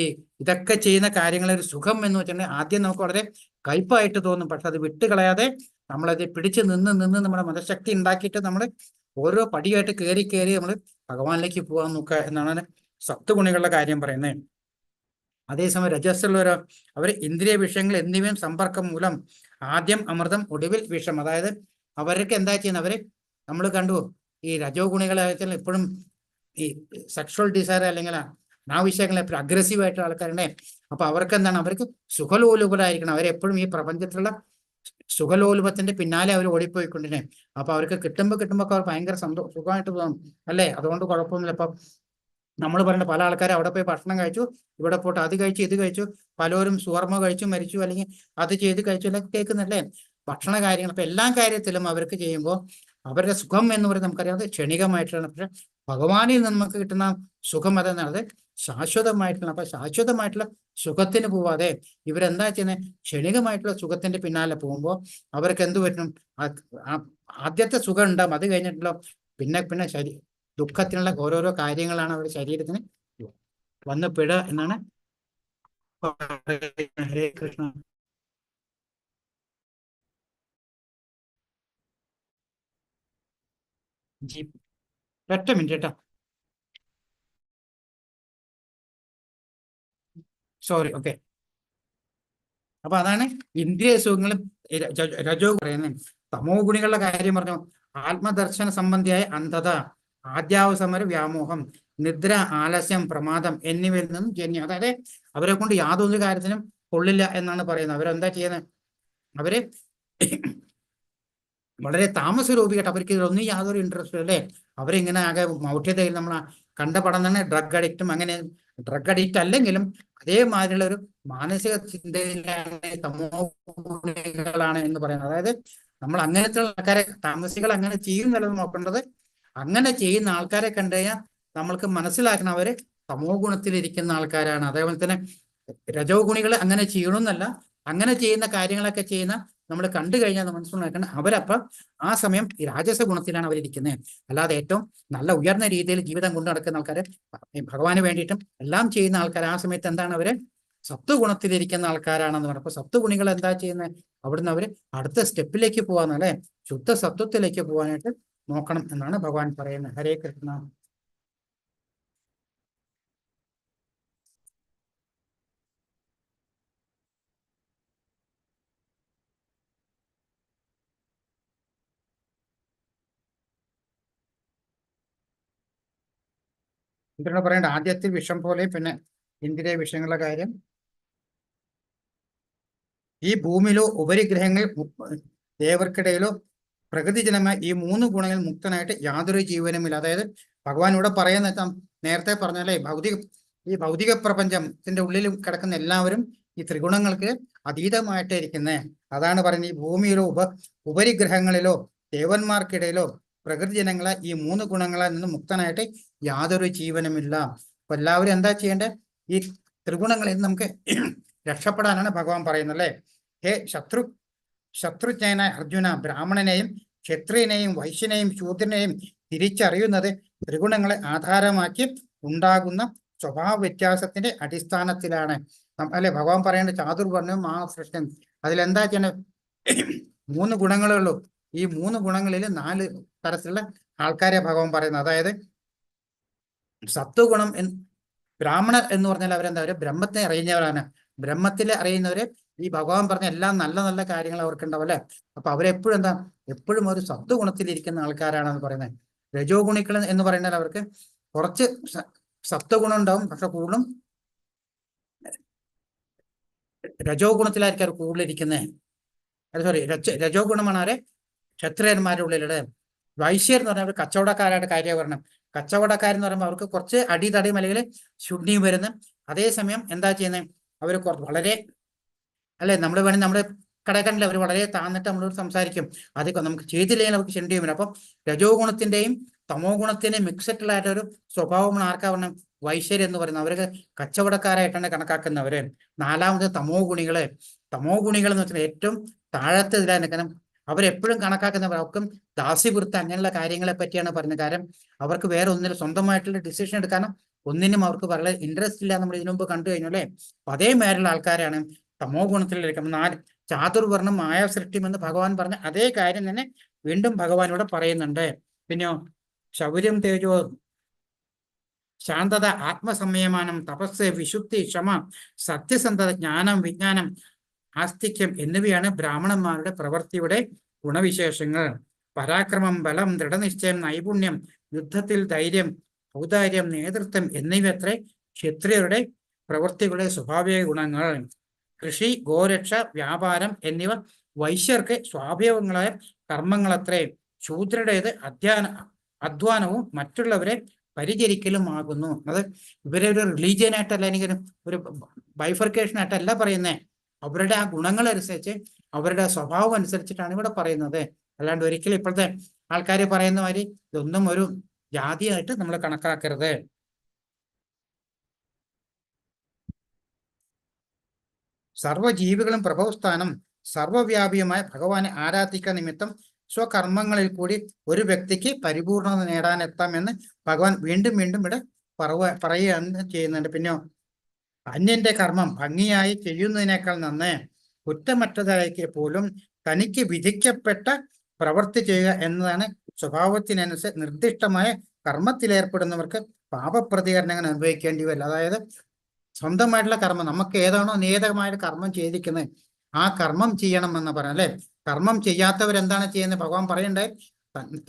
ഇതൊക്കെ ചെയ്യുന്ന കാര്യങ്ങളെ ഒരു സുഖം എന്ന് വെച്ചിട്ടുണ്ടെങ്കിൽ ആദ്യം നമുക്ക് വളരെ കയ്പായിട്ട് തോന്നും, പക്ഷെ അത് വിട്ടുകളയാതെ നമ്മളത് പിടിച്ച് നിന്ന് നമ്മുടെ മനഃശക്തി ഉണ്ടാക്കിയിട്ട് നമ്മൾ ഓരോ പടിയായിട്ട് കയറി നമ്മൾ ഭഗവാനിലേക്ക് പോകാൻ നോക്കുക എന്നാണ് സത്വഗുണികളുടെ കാര്യം പറയുന്നത്. അതേസമയം രജസ്സുള്ളവരോ, അവർ ഇന്ദ്രിയ വിഷയങ്ങൾ എന്നിവയും സമ്പർക്കം മൂലം ആദ്യം അമൃതം ഒടുവിൽ വിഷം. അതായത് അവർക്ക് എന്താ ചെയ്യുന്നത്, അവര് നമ്മൾ കണ്ടു ഈ രജോ ഗുണികളെ എപ്പോഴും ഈ സെക്ഷൽ ഡിസയർ അല്ലെങ്കിൽ ആ വിഷയങ്ങൾ എപ്പോഴും അഗ്രസീവ് ആയിട്ടുള്ള ആൾക്കാരുണ്ടേ. അപ്പൊ അവർക്ക് എന്താണ്, അവർക്ക് സുഖലോലുപരായിരിക്കണം. അവരെപ്പോഴും ഈ പ്രപഞ്ചത്തിലുള്ള സുഖലോലുപത്തിന്റെ പിന്നാലെ അവർ ഓടിപ്പോയിക്കൊണ്ടിരുന്നേ. അപ്പൊ അവർക്ക് കിട്ടുമ്പോൾ അവർ ഭയങ്കര സുഖമായിട്ട് തോന്നും അല്ലേ. അതുകൊണ്ട് കുഴപ്പമൊന്നുമില്ല. ഇപ്പൊ നമ്മൾ പറയുന്ന പല ആൾക്കാരും അവിടെ പോയി ഭക്ഷണം കഴിച്ചു, ഇവിടെ പോയിട്ട് അത് കഴിച്ചു ഇത് കഴിച്ചു, പലരും സുവർമ്മ കഴിച്ചു മരിച്ചു, അല്ലെങ്കിൽ അത് ചെയ്ത് കഴിച്ചു എന്നൊക്കെ കേൾക്കുന്നല്ലേ ഭക്ഷണ കാര്യങ്ങൾ. അപ്പൊ എല്ലാ കാര്യത്തിലും അവർക്ക് ചെയ്യുമ്പോൾ അവരുടെ സുഖം എന്ന് പറയുന്നത് നമുക്കറിയാം അത് ക്ഷണികമായിട്ടുള്ള. പക്ഷെ ഭഗവാനിൽ നിന്ന് നമുക്ക് കിട്ടുന്ന സുഖം അതെന്നാണ് ശാശ്വതമായിട്ടുള്ള. അപ്പൊ ശാശ്വതമായിട്ടുള്ള സുഖത്തിന് പോവാതെ ഇവരെന്താ ചെയ്യുന്നത്, ക്ഷണികമായിട്ടുള്ള സുഖത്തിന്റെ പിന്നാലെ പോകുമ്പോൾ അവർക്ക് എന്ത് പറ്റും, ആദ്യത്തെ സുഖം ഉണ്ടാവും, അത് കഴിഞ്ഞിട്ടുള്ള പിന്നെ ദുഃഖത്തിനുള്ള ഓരോരോ കാര്യങ്ങളാണ് അവരുടെ ശരീരത്തിന് വന്ന് പെടുക എന്നാണ്. ഹരേ കൃഷ്ണ. ജി ഒറ്റ മിനിറ്റ് കേട്ടോ, സോറി. ഓക്കെ. അപ്പൊ അതാണ് ഇന്ദ്രിയ സുഖങ്ങളും രജോ പറയുന്നത്. തമോ ഗുണികളുടെ കാര്യം പറഞ്ഞു. ആത്മദർശന സംബന്ധിയായ അന്ധത, ആദ്യാവസമര വ്യാമോഹം, നിദ്ര, ആലസ്യം, പ്രമാദം എന്നിവയിൽ നിന്നും ജന്യം. അതായത് അവരെ കൊണ്ട് യാതൊരു കാര്യത്തിനും കൊള്ളില്ല എന്നാണ് പറയുന്നത്. അവരെന്താ ചെയ്യുന്നത്, അവര് വളരെ താമസരൂപിയായിട്ട് അവർക്ക് ഇതിലൊന്നും യാതൊരു ഇൻട്രസ്റ്റ് അല്ലേ. അവരിങ്ങനെ ആകെ മൗഢ്യതയിൽ നമ്മൾ കണ്ട പടം തന്നെ ഡ്രഗ് അഡിക്റ്റും. അങ്ങനെ ഡ്രഗ് അഡിക്റ്റ് അല്ലെങ്കിലും അതേമാതിരിയുള്ള ഒരു മാനസിക ചിന്തയിലാണ് തമോ ഗുണികളാണ് എന്ന് പറയുന്നത്. അതായത് നമ്മൾ അങ്ങനത്തെ ആൾക്കാരെ, താമസികൾ അങ്ങനെ ചെയ്യുന്നല്ലോ നോക്കേണ്ടത്. അങ്ങനെ ചെയ്യുന്ന ആൾക്കാരെ കണ്ടു കഴിഞ്ഞാൽ നമ്മൾക്ക് മനസ്സിലാക്കണം അവര് തമോ ഗുണത്തിലിരിക്കുന്ന ആൾക്കാരാണ്. അതേപോലെ തന്നെ രജോ ഗുണികൾ അങ്ങനെ ചെയ്യണമെന്നല്ല, അങ്ങനെ ചെയ്യുന്ന കാര്യങ്ങളൊക്കെ ചെയ്യുന്ന നമ്മൾ കണ്ടു കഴിഞ്ഞാൽ മനസ്സിലാക്കണം അവരപ്പം ആ സമയം ഈ രാജസ ഗുണത്തിലാണ് അവരിയ്ക്കുന്നത്. അല്ലാതെ ഏറ്റവും നല്ല ഉയർന്ന രീതിയിൽ ജീവിതം കൊണ്ടു നടക്കുന്ന ആൾക്കാർ, ഭഗവാന് വേണ്ടിയിട്ടും എല്ലാം ചെയ്യുന്ന ആൾക്കാർ ആ സമയത്ത് എന്താണ്, അവര് സത്വഗുണത്തിലിരിക്കുന്ന ആൾക്കാരാണെന്ന് പറഞ്ഞു. അപ്പൊ സത്വഗുണികൾ എന്താ ചെയ്യുന്നത്, അവിടുന്ന് അവര് അടുത്ത സ്റ്റെപ്പിലേക്ക് പോകാന്നല്ലേ, ശുദ്ധ സത്വത്തിലേക്ക് പോകാനായിട്ട് നോക്കണം എന്നാണ് ഭഗവാൻ പറയുന്നത്. ഹരേ കൃഷ്ണ. എന്താണ് പറയേണ്ടത്, ആദ്യത്തെ വിഷം പോലെ പിന്നെ ഇന്ദ്രിയ വിഷയങ്ങളുടെ കാര്യം. ഈ ഭൂമിയിലോ ഉപരിഗ്രഹങ്ങൾ ദേവർക്കിടയിലോ പ്രകൃതിജനമായ ഈ മൂന്ന് ഗുണങ്ങളിൽ മുക്തനായിട്ട് യാതൊരു ജീവനുമില്ല. അതായത് ഭഗവാൻ ഇവിടെ പറയുന്ന നേരത്തെ പറഞ്ഞാലേ ഈ ഭൗതിക പ്രപഞ്ചത്തിന്റെ ഉള്ളിൽ കിടക്കുന്ന എല്ലാവരും ഈ ത്രിഗുണങ്ങൾക്ക് അതീതമായിട്ട് ഇരിക്കുന്നത്. അതാണ് പറയുന്നത്, ഈ ഭൂമിയിലോ ഉപരിഗ്രഹങ്ങളിലോ ദേവന്മാർക്കിടയിലോ പ്രകൃതി ജനങ്ങളെ ഈ മൂന്ന് ഗുണങ്ങളിൽ നിന്ന് മുക്തനായിട്ട് യാതൊരു ജീവനുമില്ല. അപ്പൊ എല്ലാവരും എന്താ ചെയ്യേണ്ടത്, ഈ ത്രിഗുണങ്ങളിൽ നിന്ന് നമുക്ക് രക്ഷപ്പെടാനാണ് ഭഗവാൻ പറയുന്നത് അല്ലേ. ഹേ ശത്രുജ്ഞനായ അർജുന, ബ്രാഹ്മണനെയും ക്ഷത്രിയനെയും വൈശ്യനെയും ശൂദ്രനെയും തിരിച്ചറിയുന്നത് ത്രിഗുണങ്ങളെ ആധാരമാക്കി ഉണ്ടാകുന്ന സ്വഭാവ വ്യത്യാസത്തിന്റെ അടിസ്ഥാനത്തിലാണ് അല്ലെ. ഭഗവാൻ പറയേണ്ട ചാതുർവർണ്ണവും മഹാസൃഷ്ടം. അതിലെന്താ ചെയ്യണ, മൂന്ന് ഗുണങ്ങളേ ഉള്ളൂ. ഈ മൂന്ന് ഗുണങ്ങളിൽ 4 തരത്തിലുള്ള ആൾക്കാരെ ഭഗവാൻ പറയുന്നത്. അതായത് സത്വഗുണം ബ്രാഹ്മണർ എന്ന് പറഞ്ഞാൽ അവരെന്താ, അവര് ബ്രഹ്മത്തെ അറിയുന്നവരാണ്. ബ്രഹ്മത്തിലെ അറിയുന്നവര് ഈ ഭഗവാൻ പറഞ്ഞ എല്ലാം നല്ല നല്ല കാര്യങ്ങൾ അവർക്കുണ്ടാവും അല്ലെ. അപ്പൊ അവരെപ്പോഴും എന്താ, എപ്പോഴും ഒരു സത്വഗുണത്തിലിരിക്കുന്ന ആൾക്കാരാണെന്ന് പറയുന്നത്. രജോ ഗുണികൾ എന്ന് പറയുന്നത് അവർക്ക് കുറച്ച് സത്വഗുണം ഉണ്ടാവും, പക്ഷെ കൂടുതലും രജോ ഗുണത്തിലായിരിക്കും അവർ കൂടുതലിരിക്കുന്നത്. സോറി, രജോ ഗുണമാണ് ആരെ? ക്ഷത്രിയന്മാരുടെ ഉള്ളിലുള്ളത്. വൈശ്യർ എന്ന് പറഞ്ഞാൽ അവർ കച്ചവടക്കാരായിട്ട് കാര്യം പറയണം. കച്ചവടക്കാരെന്ന് പറയുമ്പോൾ അവർക്ക് കുറച്ച് അടിതടിയും അല്ലെങ്കിൽ ശുദ്ധിയും വരുന്നു. അതേസമയം എന്താ ചെയ്യുന്നത്, അവർ വളരെ, അല്ലെ, നമ്മൾ വേണമെങ്കിൽ നമ്മുടെ കടക്കണ്ടില്ല, അവർ വളരെ താന്നിട്ട് നമ്മളോട് സംസാരിക്കും. അത് നമുക്ക് ചെയ്തില്ലെങ്കിൽ അവർക്ക് ക്ഷണിയും വരും. അപ്പം രജോ ഗുണത്തിന്റെയും തമോ ഗുണത്തിന്റെയും മിക്സഡിലായിട്ട് ഒരു സ്വഭാവമാണ് ആർക്കാ പറഞ്ഞ വൈശ്യർ എന്ന് പറയുന്നത്. അവരൊക്കെ കച്ചവടക്കാരായിട്ടാണ് കണക്കാക്കുന്നവര്. നാലാമത് തമോ ഗുണികള്. തമോ ഗുണികൾ എന്ന് വെച്ചാൽ ഏറ്റവും താഴത്തെ ഇതിലാണ്. കാരണം അവരെപ്പോഴും കണക്കാക്കുന്നവർ, അവർക്കും ദാസ്യവൃത്തി അങ്ങനെയുള്ള കാര്യങ്ങളെ പറ്റിയാണ് പറയുന്നത്. കാരണം അവർക്ക് വേറെ ഒന്നിനും സ്വന്തമായിട്ടുള്ള ഡിസിഷൻ എടുക്കാനും ഒന്നിനും അവർക്ക് വളരെ ഇൻട്രസ്റ്റ് ഇല്ല. നമ്മൾ ഇതിനു മുമ്പ് കണ്ടു കഴിഞ്ഞു അല്ലേ. അതേമാതിരിയുള്ള ആൾക്കാരാണ് തമോ ഗുണത്തിലിരിക്കും. ചാതുർവർണ്ണം മായ സൃഷ്ടിമെന്ന് ഭഗവാൻ പറഞ്ഞ അതേ കാര്യം തന്നെ വീണ്ടും ഭഗവാൻ ഇവിടെ പറയുന്നുണ്ട്. പിന്നെയോ ശൗര്യം, തേജോ, ശാന്തത, ആത്മസംയമാനം, തപസ്, വിശുദ്ധി, ക്ഷമ, സത്യസന്ധത, ജ്ഞാനം, വിജ്ഞാനം, ആസ്തിക്യം എന്നിവയാണ് ബ്രാഹ്മണന്മാരുടെ പ്രവൃത്തിയുടെ ഗുണവിശേഷങ്ങൾ. പരാക്രമം, ബലം, ദൃഢനിശ്ചയം, നൈപുണ്യം, യുദ്ധത്തിൽ ധൈര്യം, ഔദാര്യം, നേതൃത്വം എന്നിവയത്രേ ക്ഷത്രിയരുടെ പ്രവൃത്തികളുടെ സ്വാഭാവിക ഗുണങ്ങൾ. കൃഷി, ഗോരക്ഷ, വ്യാപാരം എന്നിവ വൈശ്യർക്ക് സ്വാഭാവികങ്ങളായ കർമ്മങ്ങളത്രേ. ശൂദ്രരുടേത് അധ്വാനവും മറ്റുള്ളവരെ പരിചരിക്കലുമാകുന്നു. അത് ഇവരെ ഒരു റിലീജിയനായിട്ടല്ല, അല്ലെങ്കിൽ ഒരു ബൈഫർക്കേഷൻ ആയിട്ടല്ല പറയുന്നേ. അവരുടെ ആ ഗുണങ്ങളനുസരിച്ച്, അവരുടെ സ്വഭാവം അനുസരിച്ചിട്ടാണ് ഇവിടെ പറയുന്നത്. അല്ലാണ്ട് ഒരിക്കലും ഇപ്പോഴത്തെ ആൾക്കാർ പറയുന്ന മാതിരി ഇതൊന്നും ഒരു ജാതിയായിട്ട് നമ്മൾ കണക്കാക്കരുത്. സർവ്വജീവികളും പ്രഭവസ്ഥാനം സർവ്വവ്യാപിയുമായ ഭഗവാനെ ആരാധിക്കാൻ നിമിത്തം സ്വകർമ്മങ്ങളിൽ കൂടി ഒരു വ്യക്തിക്ക് പരിപൂർണത നേടാനെത്താമെന്ന് ഭഗവാൻ വീണ്ടും വീണ്ടും ഇവിടെ പറയുകയാണ് ചെയ്യുന്നുണ്ട്. പിന്നെ അന്യന്റെ കർമ്മം ഭംഗിയായി ചെയ്യുന്നതിനേക്കാൾ നന്ന് കുറ്റമറ്റതായിരിക്കെ പോലും തനിക്ക് വിധിക്കപ്പെട്ട പ്രവൃത്തി ചെയ്യുക എന്നതാണ് സ്വഭാവത്തിനനുസരിച്ച് നിർദ്ദിഷ്ടമായ കർമ്മത്തിലേർപ്പെടുന്നവർക്ക് പാപപ്രതികരണങ്ങൾ അനുഭവിക്കേണ്ടി വരില്ല. അതായത് സ്വന്തമായിട്ടുള്ള കർമ്മം, നമുക്ക് ഏതാണോ നിയതമായിട്ട് കർമ്മം ചെയ്തിരിക്കുന്നത് ആ കർമ്മം ചെയ്യണം എന്ന് പറയാം അല്ലെ. കർമ്മം ചെയ്യാത്തവരെന്താണ് ചെയ്യുന്നത്? ഭഗവാൻ പറയണ്ടേ,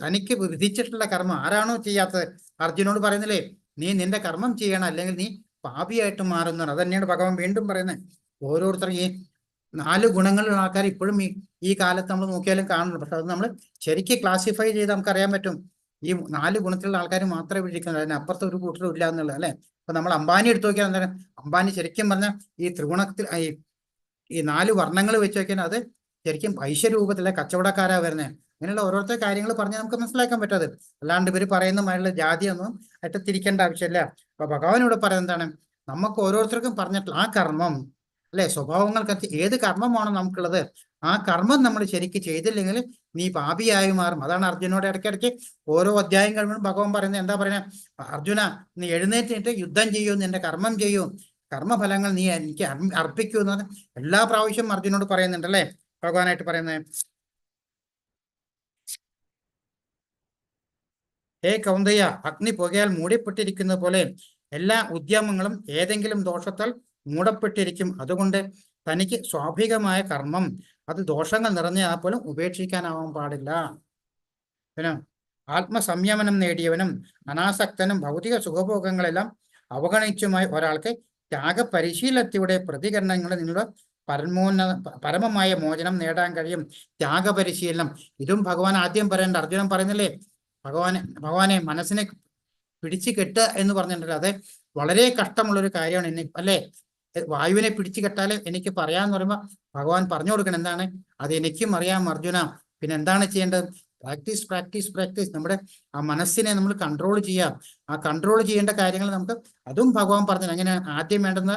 തനിക്ക് വിധിച്ചിട്ടുള്ള കർമ്മം ആരാണോ ചെയ്യാത്തത്, അർജുനോട് പറയുന്നില്ലേ, നീ നിന്റെ കർമ്മം ചെയ്യണം, അല്ലെങ്കിൽ നീ പാപിയായിട്ട് മാറുന്നതാണ്. അത് തന്നെയാണ് ഭഗവാൻ വീണ്ടും പറയുന്നത്. ഓരോരുത്തരും ഈ 4 ഗുണങ്ങളുള്ള ആൾക്കാർ ഇപ്പോഴും ഈ കാലത്ത് നമ്മൾ നോക്കിയാലും കാണുന്നുണ്ട്. പക്ഷെ അത് നമ്മൾ ശരിക്കും ക്ലാസിഫൈ ചെയ്ത് നമുക്ക് അറിയാൻ പറ്റും. ഈ 4 ഗുണത്തിലുള്ള ആൾക്കാർ മാത്രമേ വിളിക്കുന്നത്, അതിനപ്പുറത്ത് ഒരു കൂട്ടരും ഇല്ല എന്നുള്ളത് അല്ലെ. അപ്പൊ നമ്മൾ അംബാനി എടുത്തു നോക്കിയാൽ എന്താണ്, അംബാനി ശരിക്കും പറഞ്ഞാൽ ഈ ത്രിഗുണത്തിൽ ഈ 4 വർണ്ണങ്ങൾ വെച്ച് നോക്കിയാൽ അത് ശരിക്കും ഐശ്വരൂപത്തിലെ കച്ചവടക്കാരാ വരുന്നത്. അങ്ങനെയുള്ള ഓരോരുത്തർ കാര്യങ്ങൾ പറഞ്ഞാൽ നമുക്ക് മനസ്സിലാക്കാൻ പറ്റാതെ. അല്ലാണ്ട് ഇവർ പറയുന്നതുമായുള്ള ജാതിയൊന്നും ആയിട്ട് തിരിക്കേണ്ട ആവശ്യമില്ല. അപ്പൊ ഭഗവാൻ ഇവിടെ പറയുന്നത് എന്താണ്, നമുക്ക് ഓരോരുത്തർക്കും പറഞ്ഞിട്ടുള്ള ആ കർമ്മം അല്ലെ, സ്വഭാവങ്ങൾക്ക് ഏത് കർമ്മമാണോ നമുക്കുള്ളത് ആ കർമ്മം നമ്മൾ ശരിക്കും ചെയ്തില്ലെങ്കിൽ നീ പാപിയായി മാറും. അതാണ് അർജുനോട് ഇടയ്ക്കിടയ്ക്ക് ഓരോ അധ്യായം കഴിയുമ്പോഴും ഭഗവാൻ പറയുന്നത്. എന്താ പറയുന്നത്, അർജുന നീ എഴുന്നേറ്റിട്ട് യുദ്ധം ചെയ്യൂ, നിന്റെ കർമ്മം ചെയ്യൂ, കർമ്മഫലങ്ങൾ നീ എനിക്ക് അർപ്പിക്കൂ എന്ന് എല്ലാ പ്രാവശ്യം അർജുനോട് പറയുന്നുണ്ട് അല്ലെ ഭഗവാനായിട്ട് പറയുന്നത്. ഹേ കൗന്ദയ, അഗ്നി പുകയാൽ മൂടപ്പെട്ടിരിക്കുന്ന പോലെ എല്ലാ ഉദ്യമങ്ങളും ഏതെങ്കിലും ദോഷത്താൽ മൂടപ്പെട്ടിരിക്കും. അതുകൊണ്ട് തനിക്ക് സ്വാഭാവികമായ കർമ്മം അത് ദോഷങ്ങൾ നിറഞ്ഞാൽ പോലും ഉപേക്ഷിക്കാനാവാൻ പാടില്ല. പിന്നെ ആത്മസംയമനം നേടിയവനും അനാസക്തനും ഭൗതിക സുഖഭോഗങ്ങളെല്ലാം അവഗണിച്ചുമായി ഒരാൾക്ക് ത്യാഗപരിശീലനത്തിലൂടെ പ്രതികരണങ്ങളിൽ നിന്നുള്ള പരമമായ മോചനം നേടാൻ കഴിയും. ത്യാഗപരിശീലനം ഇതും ഭഗവാൻ ആദ്യം പറയേണ്ട. അർജുനൻ പറയുന്നില്ലേ, ഭഗവാനെ മനസ്സിനെ പിടിച്ചു കെട്ടുക എന്ന് പറഞ്ഞിട്ടുണ്ടല്ലോ, അത് വളരെ കഷ്ടമുള്ളൊരു കാര്യമാണ്. അല്ലേ, വായുവിനെ പിടിച്ചു കെട്ടാൽ എനിക്ക് പറയാന്ന് പറയുമ്പോൾ ഭഗവാൻ പറഞ്ഞു കൊടുക്കണം എന്താണ്, അത് എനിക്കും അറിയാം അർജുന, പിന്നെ എന്താണ് ചെയ്യേണ്ടത്? Practice practice practice. നമ്മുടെ ആ മനസ്സിനെ നമ്മൾ കൺട്രോൾ ചെയ്യാം. ആ കൺട്രോൾ ചെയ്യേണ്ട കാര്യങ്ങൾ നമുക്ക് അതും ഭഗവാൻ പറഞ്ഞു. അങ്ങനെ ആദ്യം വേണ്ടുന്ന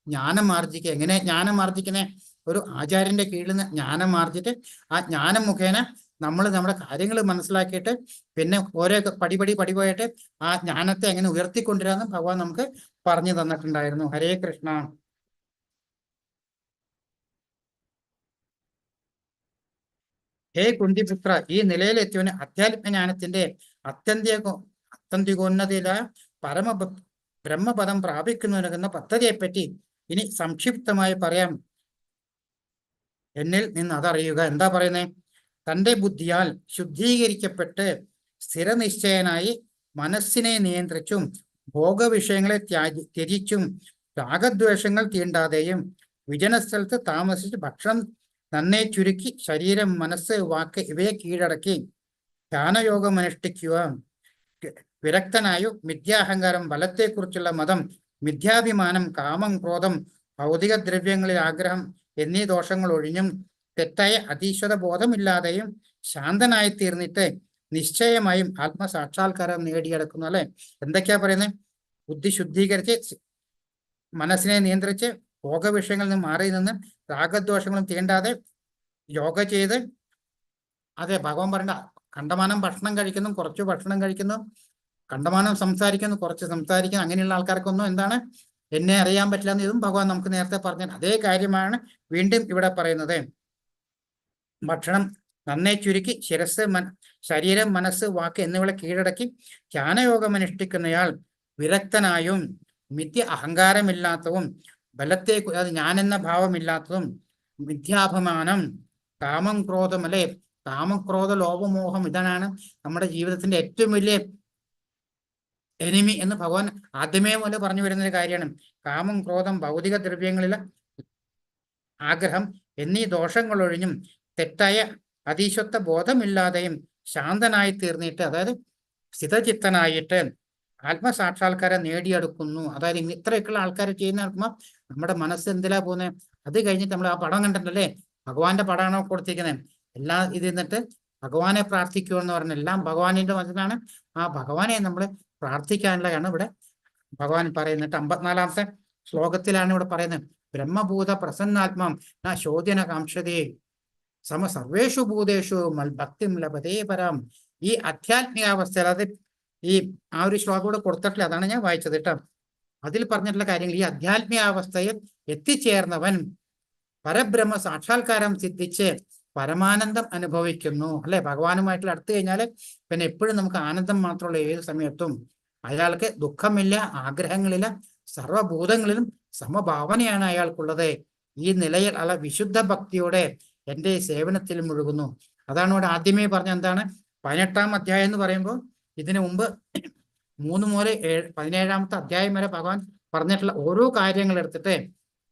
ജ്ഞാനം ആർജിക്കുക. എങ്ങനെ ജ്ഞാനം ആർജിക്കുന്നത്? ഒരു ആചാര്യന്റെ കീഴിൽ നിന്ന് ജ്ഞാനം ആർജിച്ച് ആ ജ്ഞാനം മുഖേന നമ്മൾ നമ്മുടെ കാര്യങ്ങൾ മനസ്സിലാക്കിയിട്ട് പിന്നെ ഓരോ പടിപടിയായിട്ട് ആ ജ്ഞാനത്തെ എങ്ങനെ ഉയർത്തിക്കൊണ്ടിരാന്ന് ഭഗവാൻ നമുക്ക് പറഞ്ഞു തന്നിട്ടുണ്ടായിരുന്നു. ഹരേ കൃഷ്ണ. ഹേ കുന്തിപുത്ര, ഈ നിലയിലെത്തിയവന് അധ്യാത്മജ്ഞാനത്തിന്റെ അത്യന്തികോന്നതിയില ബ്രഹ്മപദം പ്രാപിക്കുന്നതിനെന്ന പദ്ധതിയെപ്പറ്റി ഇനി സംക്ഷിപ്തമായി പറയാം. എന്നിൽ നിന്ന് അതറിയുക. എന്താ പറയുന്നത്? തൻ്റെ ബുദ്ധിയാൽ ശുദ്ധീകരിക്കപ്പെട്ട് സ്ഥിരനിശ്ചയനായി മനസ്സിനെ നിയന്ത്രിച്ചും ഭോഗവിഷയങ്ങളെ ത്യജിച്ചും രാഗദ്വേഷങ്ങൾ തീണ്ടാതെയും വിജനസ്ഥലത്ത് താമസിച്ച് ഭക്ഷണം നന്നെ ചുരുക്കി ശരീരം, മനസ്സ്, വാക്ക് ഇവയെ കീഴടക്കി ധ്യാനയോഗം അനുഷ്ഠിക്കുക. വിരക്തനായു മിഥ്യാഹങ്കാരം, ബലത്തെക്കുറിച്ചുള്ള മതം, മിഥ്യാഭിമാനം, കാമം, ക്രോധം, ഭൗതിക ദ്രവ്യങ്ങളിൽ ആഗ്രഹം എന്നീ ദോഷങ്ങൾ ഒഴിഞ്ഞും തെറ്റായ അതീശ്വര ബോധമില്ലാതെയും ശാന്തനായി തീർന്നിട്ട് നിശ്ചയമായും ആത്മസാക്ഷാത്കാരം നേടിയെടുക്കുന്നു. അല്ലെ, എന്തൊക്കെയാ പറയുന്നത്? ബുദ്ധി ശുദ്ധീകരിച്ച് മനസ്സിനെ നിയന്ത്രിച്ച് ഭോഗവിഷയങ്ങളിൽ നിന്ന് മാറി നിന്ന് രാഗദ്വേഷങ്ങളും തീണ്ടാതെ യോഗ ചെയ്ത്, അതെ ഭഗവാൻ പറയണ്ട, കണ്ടമാനം ഭക്ഷണം കഴിക്കുന്നു, കുറച്ച് ഭക്ഷണം കഴിക്കുന്നു, കണ്ടമാനം സംസാരിക്കുന്നു, കുറച്ച് സംസാരിക്കുന്നു, അങ്ങനെയുള്ള ആൾക്കാർക്കൊന്നും എന്താണ് എന്നെ അറിയാൻ പറ്റില്ല എന്ന് ഇതും ഭഗവാൻ നമുക്ക് നേരത്തെ പറഞ്ഞ അതേ കാര്യമാണ് വീണ്ടും ഇവിടെ പറയുന്നത്. ഭക്ഷണം നന്നെ ചുരുക്കി ശരീരം, മനസ്സ്, വാക്ക് എന്നിവയെ കീഴടക്കി ധ്യാനയോഗം അനുഷ്ഠിക്കുന്നയാൾ വിരക്തനായും മിഥ്യ അഹങ്കാരമില്ലാത്തതും ബലത്തെ അത് ഞാനെന്ന ഭാവമില്ലാത്തതും മിഥ്യാഭിമാനം, കാമം, ക്രോധം, അല്ലെ, കാമക്രോധ ലോപമോഹം ഇതാണ് നമ്മുടെ ജീവിതത്തിന്റെ ഏറ്റവും വലിയ എനിമി എന്ന് ഭഗവാൻ ആദ്യമേ പോലെ പറഞ്ഞു വരുന്ന ഒരു കാര്യമാണ്. കാമം, ക്രോധം, ഭൗതിക ദ്രവ്യങ്ങളിലെ ആഗ്രഹം എന്നീ ദോഷങ്ങൾ ഒഴിഞ്ഞും തെറ്റായ അതീശത്വ ബോധമില്ലാതെയും ശാന്തനായി തീർന്നിട്ട്, അതായത് സ്ഥിതചിത്തനായിട്ട് ആത്മസാക്ഷാത്കാരം നേടിയെടുക്കുന്നു. അതായത് ഇത്രയൊക്കെയുള്ള ആൾക്കാർ ചെയ്യുന്ന നടക്കുമ്പോൾ നമ്മുടെ മനസ്സ് എന്തിലാ പോകുന്നത്? അത് കഴിഞ്ഞിട്ട് നമ്മൾ ആ പടം കണ്ടിട്ടല്ലേ, ഭഗവാന്റെ പടമാണോ കൊടുത്തിരിക്കുന്നത്? എല്ലാം ഇത് എന്നിട്ട് ഭഗവാനെ പ്രാർത്ഥിക്കുക എന്ന് പറഞ്ഞ എല്ലാം ഭഗവാനിന്റെ മനസ്സിലാണ്. ആ ഭഗവാനെ നമ്മൾ പ്രാർത്ഥിക്കാനുള്ളതാണ് ഇവിടെ ഭഗവാൻ പറയുന്നിട്ട് 54-ാമത്തെ ശ്ലോകത്തിലാണ് ഇവിടെ പറയുന്നത്. ബ്രഹ്മഭൂത പ്രസന്നാത്മാം ന ശോധന കാംക്ഷതേ സമ സർവേഷു ഭൂതേഷു മൽഭക്തിം ലഭതേ പരാം. ഈ ആധ്യാത്മികാവസ്ഥയിൽ, അത് ഈ ആ ഒരു ശ്ലോകം കൂടെ കൊടുത്തിട്ടില്ല, അതാണ് ഞാൻ വായിച്ചത് കേട്ടോ. അതിൽ പറഞ്ഞിട്ടുള്ള കാര്യങ്ങൾ, ഈ ആധ്യാത്മികാവസ്ഥയിൽ എത്തിച്ചേർന്നവൻ പരബ്രഹ്മ സാക്ഷാത്കാരം സിദ്ധിച്ച് പരമാനന്ദം അനുഭവിക്കുന്നു. അല്ലെ, ഭഗവാനുമായിട്ടുള്ള അടുത്ത് കഴിഞ്ഞാൽ പിന്നെ എപ്പോഴും നമുക്ക് ആനന്ദം മാത്രമുള്ള ഏത് സമയത്തും. അയാൾക്ക് ദുഃഖമില്ല, ആഗ്രഹങ്ങളില്ല, സർവഭൂതങ്ങളിലും സമഭാവനയാണ് അയാൾക്കുള്ളത്. ഈ നിലയിൽ അയാൾ വിശുദ്ധ ഭക്തിയോടെ എൻ്റെ സേവനത്തിൽ മുഴുകുന്നു. അതാണ് ഇവിടെ ആദ്യമേ പറഞ്ഞ എന്താണ് 18-ാം അധ്യായം എന്ന് പറയുമ്പോൾ ഇതിനു മുമ്പ് 3 മുതൽ 17-ാമത്തെ അധ്യായം വരെ ഭഗവാൻ പറഞ്ഞിട്ടുള്ള ഓരോ കാര്യങ്ങൾ എടുത്തിട്ട്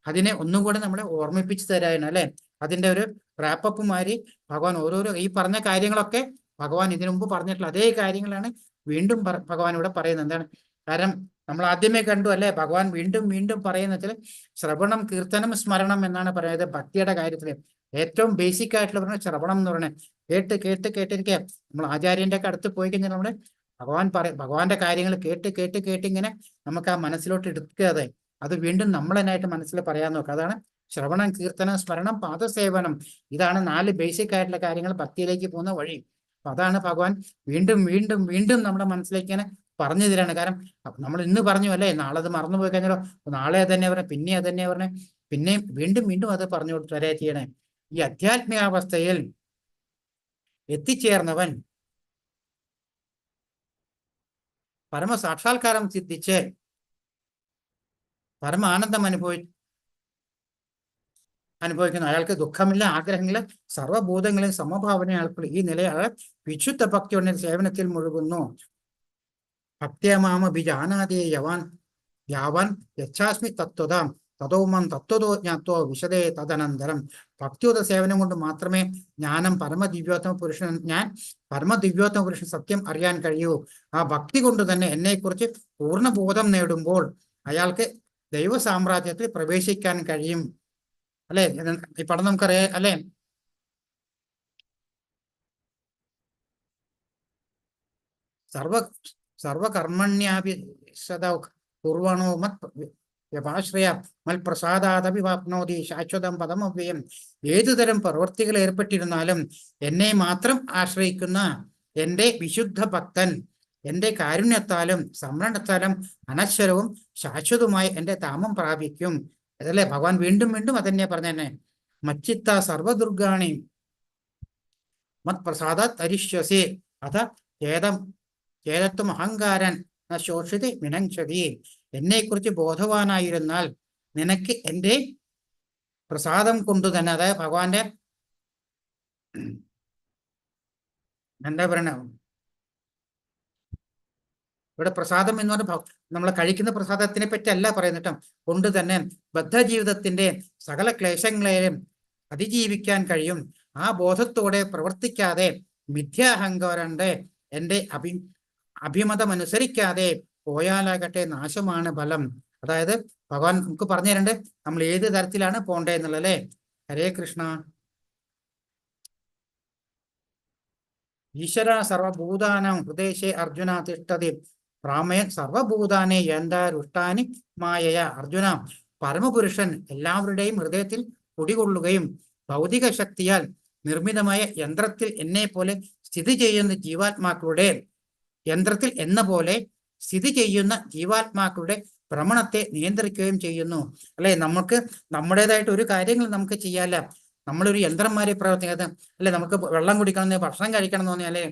അതിനെ ഒന്നും കൂടെ നമ്മളെ ഓർമ്മിപ്പിച്ചു തരാനാണ്. അല്ലെ, അതിന്റെ ഒരു റാപ്പപ്പ് മാതിരി ഭഗവാൻ ഓരോരോ ഈ പറഞ്ഞ കാര്യങ്ങളൊക്കെ ഭഗവാൻ ഇതിനു മുമ്പ് പറഞ്ഞിട്ടുള്ള അതേ കാര്യങ്ങളാണ് വീണ്ടും ഭഗവാൻ ഇവിടെ പറയുന്നത്. എന്താണ് കാരണം നമ്മൾ ആദ്യമേ കണ്ടു അല്ലെ, ഭഗവാൻ വീണ്ടും വീണ്ടും പറയുന്ന വെച്ചാൽ ശ്രവണം, കീർത്തനം, സ്മരണം എന്നാണ് പറയുന്നത്. ഭക്തിയുടെ കാര്യത്തിൽ ഏറ്റവും ബേസിക് ആയിട്ടുള്ള പറഞ്ഞ ശ്രവണം എന്ന് പറയുന്നത് കേട്ട് കേട്ട് കേട്ടിരിക്കുക. നമ്മൾ ആചാര്യന്റെ ഒക്കെ അടുത്ത് പോയി കഴിഞ്ഞാൽ നമ്മുടെ ഭഗവാന്റെ കാര്യങ്ങൾ കേട്ട് കേട്ട് കേട്ട് ഇങ്ങനെ നമുക്ക് ആ മനസ്സിലോട്ട് എടുക്കാതെ അത് വീണ്ടും നമ്മൾ തന്നെയായിട്ട് മനസ്സിൽ പറയാൻ നോക്കുക. അതാണ് ശ്രവണം, കീർത്തനം, സ്മരണം, പാദസേവനം. ഇതാണ് 4 ബേസിക് ആയിട്ടുള്ള കാര്യങ്ങൾ ഭക്തിയിലേക്ക് പോകുന്ന വഴി. അപ്പൊ അതാണ് ഭഗവാൻ വീണ്ടും വീണ്ടും വീണ്ടും നമ്മുടെ മനസ്സിലേക്ക് ഇങ്ങനെ പറഞ്ഞു തരാണ്. കാരണം നമ്മൾ ഇന്ന് പറഞ്ഞു അല്ലേ, നാളെ അത് മറന്നുപോയി കഴിഞ്ഞാലോ, നാളെ അത് തന്നെ പറഞ്ഞ, പിന്നെ അത് തന്നെ പറഞ്ഞ, പിന്നെയും വീണ്ടും വീണ്ടും അത് പറഞ്ഞു വരെ ചെയ്യണേ. ഈ ആധ്യാത്മികാവസ്ഥയിൽ എത്തിച്ചേർന്നവൻ പരമസാക്ഷാത്കാരം സിദ്ധിച്ച് പരമാനന്ദം അനുഭവിക്കുന്നു. അയാൾക്ക് ദുഃഖമില്ല, ആഗ്രഹമില്ല, സർവ്വഭൂതങ്ങളിൽ സമഭാവന അയാൾക്കുള്ള ഈ നില അയാൾ വിശുദ്ധ ഭക്തിയുടെ സേവനത്തിൽ മുഴുകുന്നു. ഭക്തിയമാമ ബിജാനാദേ യാവാൻ യച്ഛാസ്മി തത്വതാം തതോമം തത്വതോ ജ്ഞാത്വോ വിശദേ തദനന്തരം. ഭക്തിയുടെ സേവനം കൊണ്ട് മാത്രമേ ഞാൻ പരമദിവ്യോത്തമ പുരുഷൻ സത്യം അറിയാൻ കഴിയൂ. ആ ഭക്തി കൊണ്ട് തന്നെ എന്നെക്കുറിച്ച് പൂർണ്ണബോധം നേടുമ്പോൾ അയാൾക്ക് ദൈവ സാമ്രാജ്യത്തിൽ പ്രവേശിക്കാൻ കഴിയും. അല്ലെ, ഈ പടം നമുക്കറിയാം അല്ലെ. സർവകർമ്മണ്യാപി പൂർവണോ വ്യപാശ്രയ മൽപ്രസാദാദപിവാപ്നോതി ശാശ്വതം പദമവ്യയം. ഏതുതരം പ്രവൃത്തികൾ ഏർപ്പെട്ടിരുന്നാലും എന്നെ മാത്രം ആശ്രയിക്കുന്ന എൻ്റെ വിശുദ്ധ ഭക്തൻ എൻ്റെ കാരുണ്യത്താലും സംരക്ഷണത്താലും അനശ്വരവും ശാശ്വതവുമായി എൻ്റെ ധാമം പ്രാപിക്കും. അതല്ലേ ഭഗവാൻ വീണ്ടും വീണ്ടും അതന്നെ പറഞ്ഞെ. മച്ചിത്ത സർവദുർഗാണി മത് പ്രസാദാത് തരിഷ്യസി അഥ ചേതത്വം അഹങ്കാരൻ ശോഷിതി വിനങ്ഷതി. എന്നെക്കുറിച്ച് ബോധവാനായിരുന്നാൽ നിനക്ക് എൻ്റെ പ്രസാദം കൊണ്ടു തന്നെ, അതായത് ഭഗവാന്റെ എന്താ പറയണ ഇവിടെ പ്രസാദം എന്ന് പറഞ്ഞ നമ്മൾ കഴിക്കുന്ന പ്രസാദത്തിനെ പറ്റി അല്ല പറയുന്നിട്ടും കൊണ്ട് തന്നെ ബദ്ധജീവിതത്തിന്റെ സകല ക്ലേശങ്ങളെയും അതിജീവിക്കാൻ കഴിയും. ആ ബോധത്തോടെ പ്രവർത്തിക്കാതെ മിഥ്യാഹങ്കാരണ്ട് എൻ്റെ അഭിമതമനുസരിക്കാതെ പോയാലാകട്ടെ നാശമാണ് ഫലം. അതായത് ഭഗവാൻ നമുക്ക് പറഞ്ഞു തരണ്ട് നമ്മൾ ഏത് തരത്തിലാണ് പോണ്ടേ എന്നുള്ളത് അല്ലേ. ഹരേ കൃഷ്ണ. ഈശ്വര സർവഭൂതാനാം ഹൃദയേ അർജുന തിഷ്ഠതി പ്രാമേൻ സർവഭൂതാനെ യന്താരുഷ്ടാനി മായയ. അർജുന, പരമപുരുഷൻ എല്ലാവരുടെയും ഹൃദയത്തിൽ കുടികൊള്ളുകയും ഭൗതിക ശക്തിയാൽ നിർമ്മിതമായ യന്ത്രത്തിൽ എന്നെ പോലെ സ്ഥിതി ചെയ്യുന്ന ജീവാത്മാക്കളുടെ യന്ത്രത്തിൽ എന്ന പോലെ സ്ഥിതി ചെയ്യുന്ന ജീവാത്മാക്കളുടെ ഭ്രമണത്തെ നിയന്ത്രിക്കുകയും ചെയ്യുന്നു. അല്ലെ, നമുക്ക് നമ്മുടേതായിട്ട് ഒരു കാര്യങ്ങൾ നമുക്ക് ചെയ്യാല്ല. നമ്മളൊരു യന്ത്രന്മാരെ പ്രവർത്തിക്കാതെ അല്ലെ, നമുക്ക് വെള്ളം കുടിക്കണം, ഭക്ഷണം കഴിക്കണം എന്ന് തോന്നിയാലേ,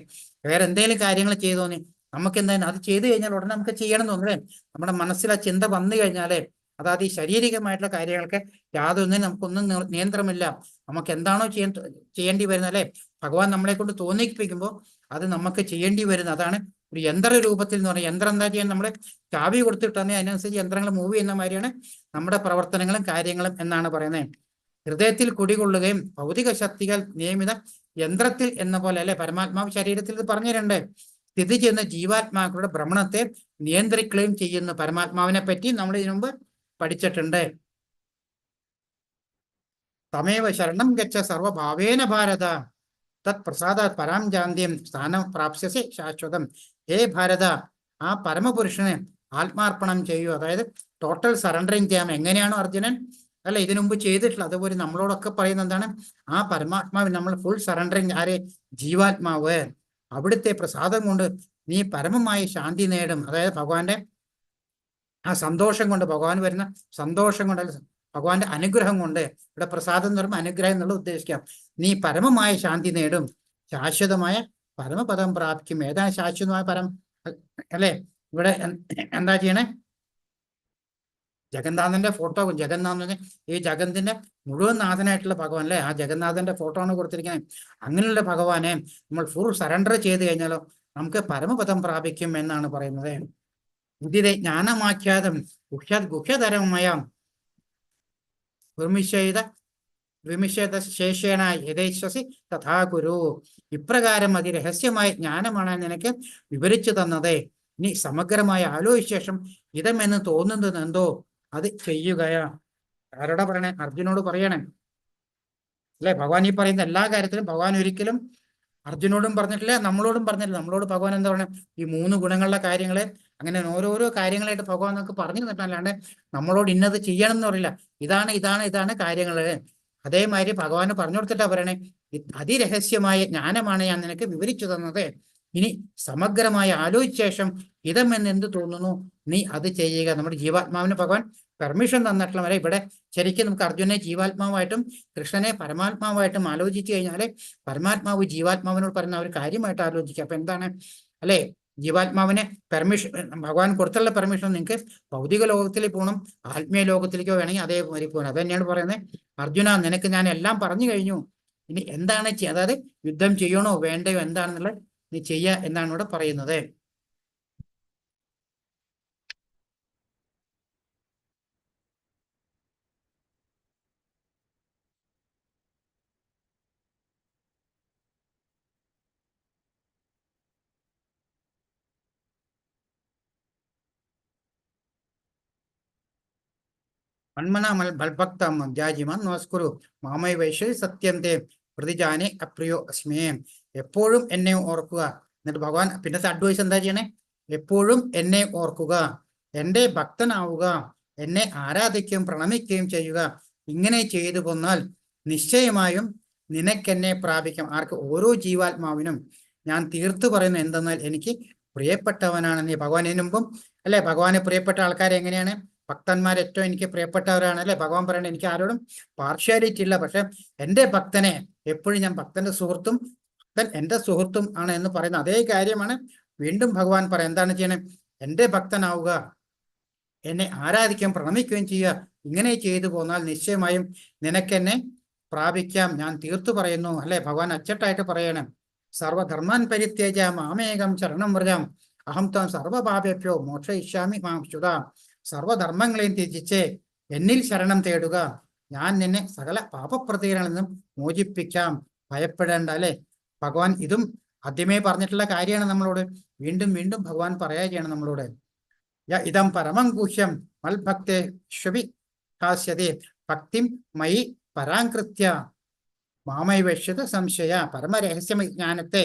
വേറെ എന്തെങ്കിലും കാര്യങ്ങൾ ചെയ്തു തോന്നി നമുക്ക് എന്തായാലും അത് ചെയ്തു കഴിഞ്ഞാൽ ഉടനെ നമുക്ക് ചെയ്യണം എന്ന് തോന്നല്ലേ. നമ്മുടെ മനസ്സിൽ ആ ചിന്ത വന്നു കഴിഞ്ഞാലേ, അതായത് ഈ ശാരീരികമായിട്ടുള്ള കാര്യങ്ങൾക്ക് യാതൊന്നിനും നമുക്കൊന്നും നിയന്ത്രണമില്ല. നമുക്ക് എന്താണോ ചെയ്യേണ്ടി വരുന്നത് അല്ലെ, ഭഗവാൻ നമ്മളെ കൊണ്ട് തോന്നിപ്പിക്കുമ്പോൾ അത് നമുക്ക് ചെയ്യേണ്ടി വരുന്നത്. അതാണ് ഒരു യന്ത്ര രൂപത്തിൽ എന്ന് പറയുന്നത്. യന്ത്രം എന്താ ചെയ്യാൻ, നമ്മൾ ചാവി കൊടുത്തിട്ടാണ് അതിനനുസരിച്ച് യന്ത്രങ്ങൾ മൂവ് ചെയ്യുന്ന മാതിരിയാണ് നമ്മുടെ പ്രവർത്തനങ്ങളും കാര്യങ്ങളും എന്നാണ് പറയുന്നത്. ഹൃദയത്തിൽ കുടികൊള്ളുകയും ഭൗതിക ശക്തികൾ നിയമിത യന്ത്രത്തിൽ എന്ന പോലെ അല്ലെ, പരമാത്മാവ് ശരീരത്തിൽ ഇത് പറഞ്ഞിട്ടുണ്ട്, സ്ഥിതി ചെയ്യുന്ന ജീവാത്മാക്കളുടെ ഭ്രമണത്തെ നിയന്ത്രിക്കുകയും ചെയ്യുന്നു. പരമാത്മാവിനെ പറ്റി നമ്മൾ ഇതിനു മുമ്പ് പഠിച്ചിട്ടുണ്ട്. തമേവ ശരണം ഗച്ഛ സർവഭാവേന ഭാരത തത് പ്രസാദാത് പരാം ജാന്തിയും സ്ഥാനം പ്രാപ്സ്യസി ശാശ്വതം. ഹേ ഭാരത, ആ പരമപുരുഷന് ആത്മാർപ്പണം ചെയ്യൂ. അതായത് ടോട്ടൽ സറണ്ടറിങ് ചെയ്യാം. എങ്ങനെയാണോ അർജുനൻ അല്ല ഇതിനു മുമ്പ് ചെയ്തിട്ടുള്ള, അതുപോലെ നമ്മളോടൊക്കെ പറയുന്നത് എന്താണ്, ആ പരമാത്മാവിന് നമ്മൾ ഫുൾ സറണ്ടറിങ്. ആരെ? ജീവാത്മാവ്. അവിടുത്തെ പ്രസാദം കൊണ്ട് നീ പരമമായ ശാന്തി നേടും. അതായത് ഭഗവാന്റെ ആ സന്തോഷം കൊണ്ട്, ഭഗവാൻ വരുന്ന സന്തോഷം കൊണ്ട്, ഭഗവാന്റെ അനുഗ്രഹം കൊണ്ട്, ഇവിടെ പ്രസാദം എന്ന് പറയുമ്പോൾ അനുഗ്രഹം എന്നുള്ള ഉദ്ദേശിക്കാം. നീ പരമമായ ശാന്തി നേടും, ശാശ്വതമായ പരമപദം പ്രാപിക്കും. ഏതാണ് ശാശ്വതമായ പരം അല്ലെ? ഇവിടെ എന്താ ചെയ്യണേ? ജഗന്നാഥന്റെ ഫോട്ടോ, ജഗന്നാഥന്റെ ഈ ജഗത്തിന്റെ മുഴുവൻ നാഥനായിട്ടുള്ള ഭഗവാൻ അല്ലെ, ആ ജഗന്നാഥന്റെ ഫോട്ടോ ആണ് കൊടുത്തിരിക്കുന്നത്. അങ്ങനെയുള്ള ഭഗവാനെ നമ്മൾ ഫുൾ സറണ്ടർ ചെയ്ത് കഴിഞ്ഞാലോ നമുക്ക് പരമപദം പ്രാപിക്കും എന്നാണ് പറയുന്നത്. ഇതിലെ ജ്ഞാനമാഖ്യാതം ഗുഹ്യതരമയ വിമിഷേത ശേഷേണ യഥേശ്വസി തഥാ കുരു. ഇപ്രകാരം അതിരഹസ്യമായ ജ്ഞാനമാണ് നിനക്ക് വിവരിച്ചു തന്നത്. ഇനി സമഗ്രമായ ആലോചിച്ച ശേഷം ഇതമെന്ന് തോന്നുന്നത് എന്തോ അത് ചെയ്യുകയാ. ആരോടാ പറയണേ? അർജുനോട് പറയണേ അല്ലെ. ഭഗവാൻ ഈ പറയുന്ന എല്ലാ കാര്യത്തിലും ഭഗവാൻ ഒരിക്കലും അർജുനോടും പറഞ്ഞിട്ടില്ല, നമ്മളോടും പറഞ്ഞിട്ടില്ല. നമ്മളോട് ഭഗവാൻ എന്താ പറയുക, ഈ 3 ഗുണങ്ങളുടെ കാര്യങ്ങള് അങ്ങനെ ഓരോരോ കാര്യങ്ങളായിട്ട് ഭഗവാൻ നമുക്ക് പറഞ്ഞു തന്നിട്ടല്ലാണ്ട് നമ്മളോട് ഇന്നത് ചെയ്യണം എന്ന് പറയില്ല. ഇതാണ് ഇതാണ് ഇതാണ് കാര്യങ്ങള്. അതേമാതിരി ഭഗവാന് പറഞ്ഞു കൊടുത്തിട്ടാ പറയണേ, അതിരഹസ്യമായ ജ്ഞാനമാണ് ഞാൻ നിനക്ക് വിവരിച്ചു തന്നത്. ഇനി സമഗ്രമായ ആലോചിച്ച ശേഷം ഇതമെന്ന് എന്ത് തോന്നുന്നു നീ അത് ചെയ്യുക. നമ്മുടെ ജീവാത്മാവിന് ഭഗവാൻ പെർമിഷൻ തന്നിട്ടുള്ള വരെ ഇവിടെ ശരിക്കും നമുക്ക് അർജുനെ ജീവാത്മാവായിട്ടും കൃഷ്ണനെ പരമാത്മാവായിട്ടും ആലോചിച്ചു കഴിഞ്ഞാല് പരമാത്മാവ് ജീവാത്മാവിനോട് പറയുന്ന ഒരു കാര്യമായിട്ട് ആലോചിക്കുക. അപ്പൊ എന്താണ് അല്ലെ, ജീവാത്മാവിന് പെർമിഷൻ ഭഗവാൻ കൊടുത്തുള്ള പെർമിഷൻ നിങ്ങൾക്ക് ഭൗതിക ലോകത്തിലേക്ക് പോകണം, ആത്മീയ ലോകത്തിലേക്കോ വേണമെങ്കിൽ അതേപോലെ പോകണം. അത് തന്നെയാണ് പറയുന്നത്. അർജുന, നിനക്ക് ഞാൻ എല്ലാം പറഞ്ഞു കഴിഞ്ഞു, ഇനി എന്താണ് അതായത് യുദ്ധം ചെയ്യണോ വേണ്ടയോ എന്താണെന്നുള്ള നീ ചെയ്യുക എന്നാണ് ഇവിടെ പറയുന്നത്. മന്മനാമൽ ബൽഭക്തം ജാജിമാൻ നമസ്കുരു മാമൈ വൈശ്വ സത്യം തേ പ്രതിജാനെ അപ്രിയോ അസ്മേ. എപ്പോഴും എന്നെ ഓർക്കുക. എന്നിട്ട് ഭഗവാൻ പിന്നത്തെ അഡ്വൈസ് എന്താ ചെയ്യണേ? എപ്പോഴും എന്നെ ഓർക്കുക, എൻ്റെ ഭക്തനാവുക, എന്നെ ആരാധിക്കുകയും പ്രണമിക്കുകയും ചെയ്യുക. ഇങ്ങനെ ചെയ്തു പോന്നാൽ നിശ്ചയമായും നിനക്കെന്നെ പ്രാപിക്കാം. ആർക്ക്? ഓരോ ജീവാത്മാവിനും ഞാൻ തീർത്തു പറയുന്നത് എന്തെന്നാൽ എനിക്ക് പ്രിയപ്പെട്ടവനാണ് നീ. ഭഗവാൻ ഇതിനു മുമ്പും അല്ലെ ഭഗവാന് പ്രിയപ്പെട്ട ആൾക്കാർ എങ്ങനെയാണ്? ഭക്തന്മാർ ഏറ്റവും എനിക്ക് പ്രിയപ്പെട്ടവരാണ് അല്ലെ. ഭഗവാൻ പറയണേ എനിക്ക് ആരോടും പാർഷ്യാലിറ്റി ഇല്ല, പക്ഷെ എൻ്റെ ഭക്തനെ എപ്പോഴും ഞാൻ ഭക്തന്റെ സുഹൃത്തും ഭക്തൻ എൻ്റെ സുഹൃത്തും ആണ് എന്ന് പറയുന്ന അതേ കാര്യമാണ് വീണ്ടും ഭഗവാൻ പറയാം. എന്താണ് ചെയ്യണേ? എൻ്റെ ഭക്തനാവുക, എന്നെ ആരാധിക്കുകയും പ്രണമിക്കുകയും ചെയ്യുക. ഇങ്ങനെ ചെയ്തു പോന്നാൽ നിശ്ചയമായും നിനക്കെന്നെ പ്രാപിക്കാം, ഞാൻ തീർത്തു പറയുന്നു അല്ലെ. ഭഗവാൻ അച്ചട്ടായിട്ട് പറയണം. സർവധർമാൻ പരിത്യജ മാമേകം ശരണം വ്രജാം അഹം ത്വം സർവപാപേഭ്യോ മോക്ഷയിഷ്യാമി മാം ശുതാ. സർവധർമ്മങ്ങളെയും ത്യജിച്ച് എന്നിൽ ശരണം തേടുക, ഞാൻ നിന്നെ സകല പാപപ്രതികളിൽ നിന്നും മോചിപ്പിക്കാം, ഭയപ്പെടേണ്ട. അല്ലെ, ഭഗവാൻ ഇതും ആദ്യമേ പറഞ്ഞിട്ടുള്ള കാര്യമാണ് നമ്മളോട്. വീണ്ടും വീണ്ടും ഭഗവാൻ പറയുകയാണ് നമ്മളോട്. ഇതം പരമം ഗുഹ്യം മൽഭക്തേ ശ്വപി ഹാസ്യതേ ഭക്തിം മയി പരാങ്കൃത്യ മാമൈവക്ഷ്യത സംശയ. പരമരഹസ്യ ജ്ഞാനത്തെ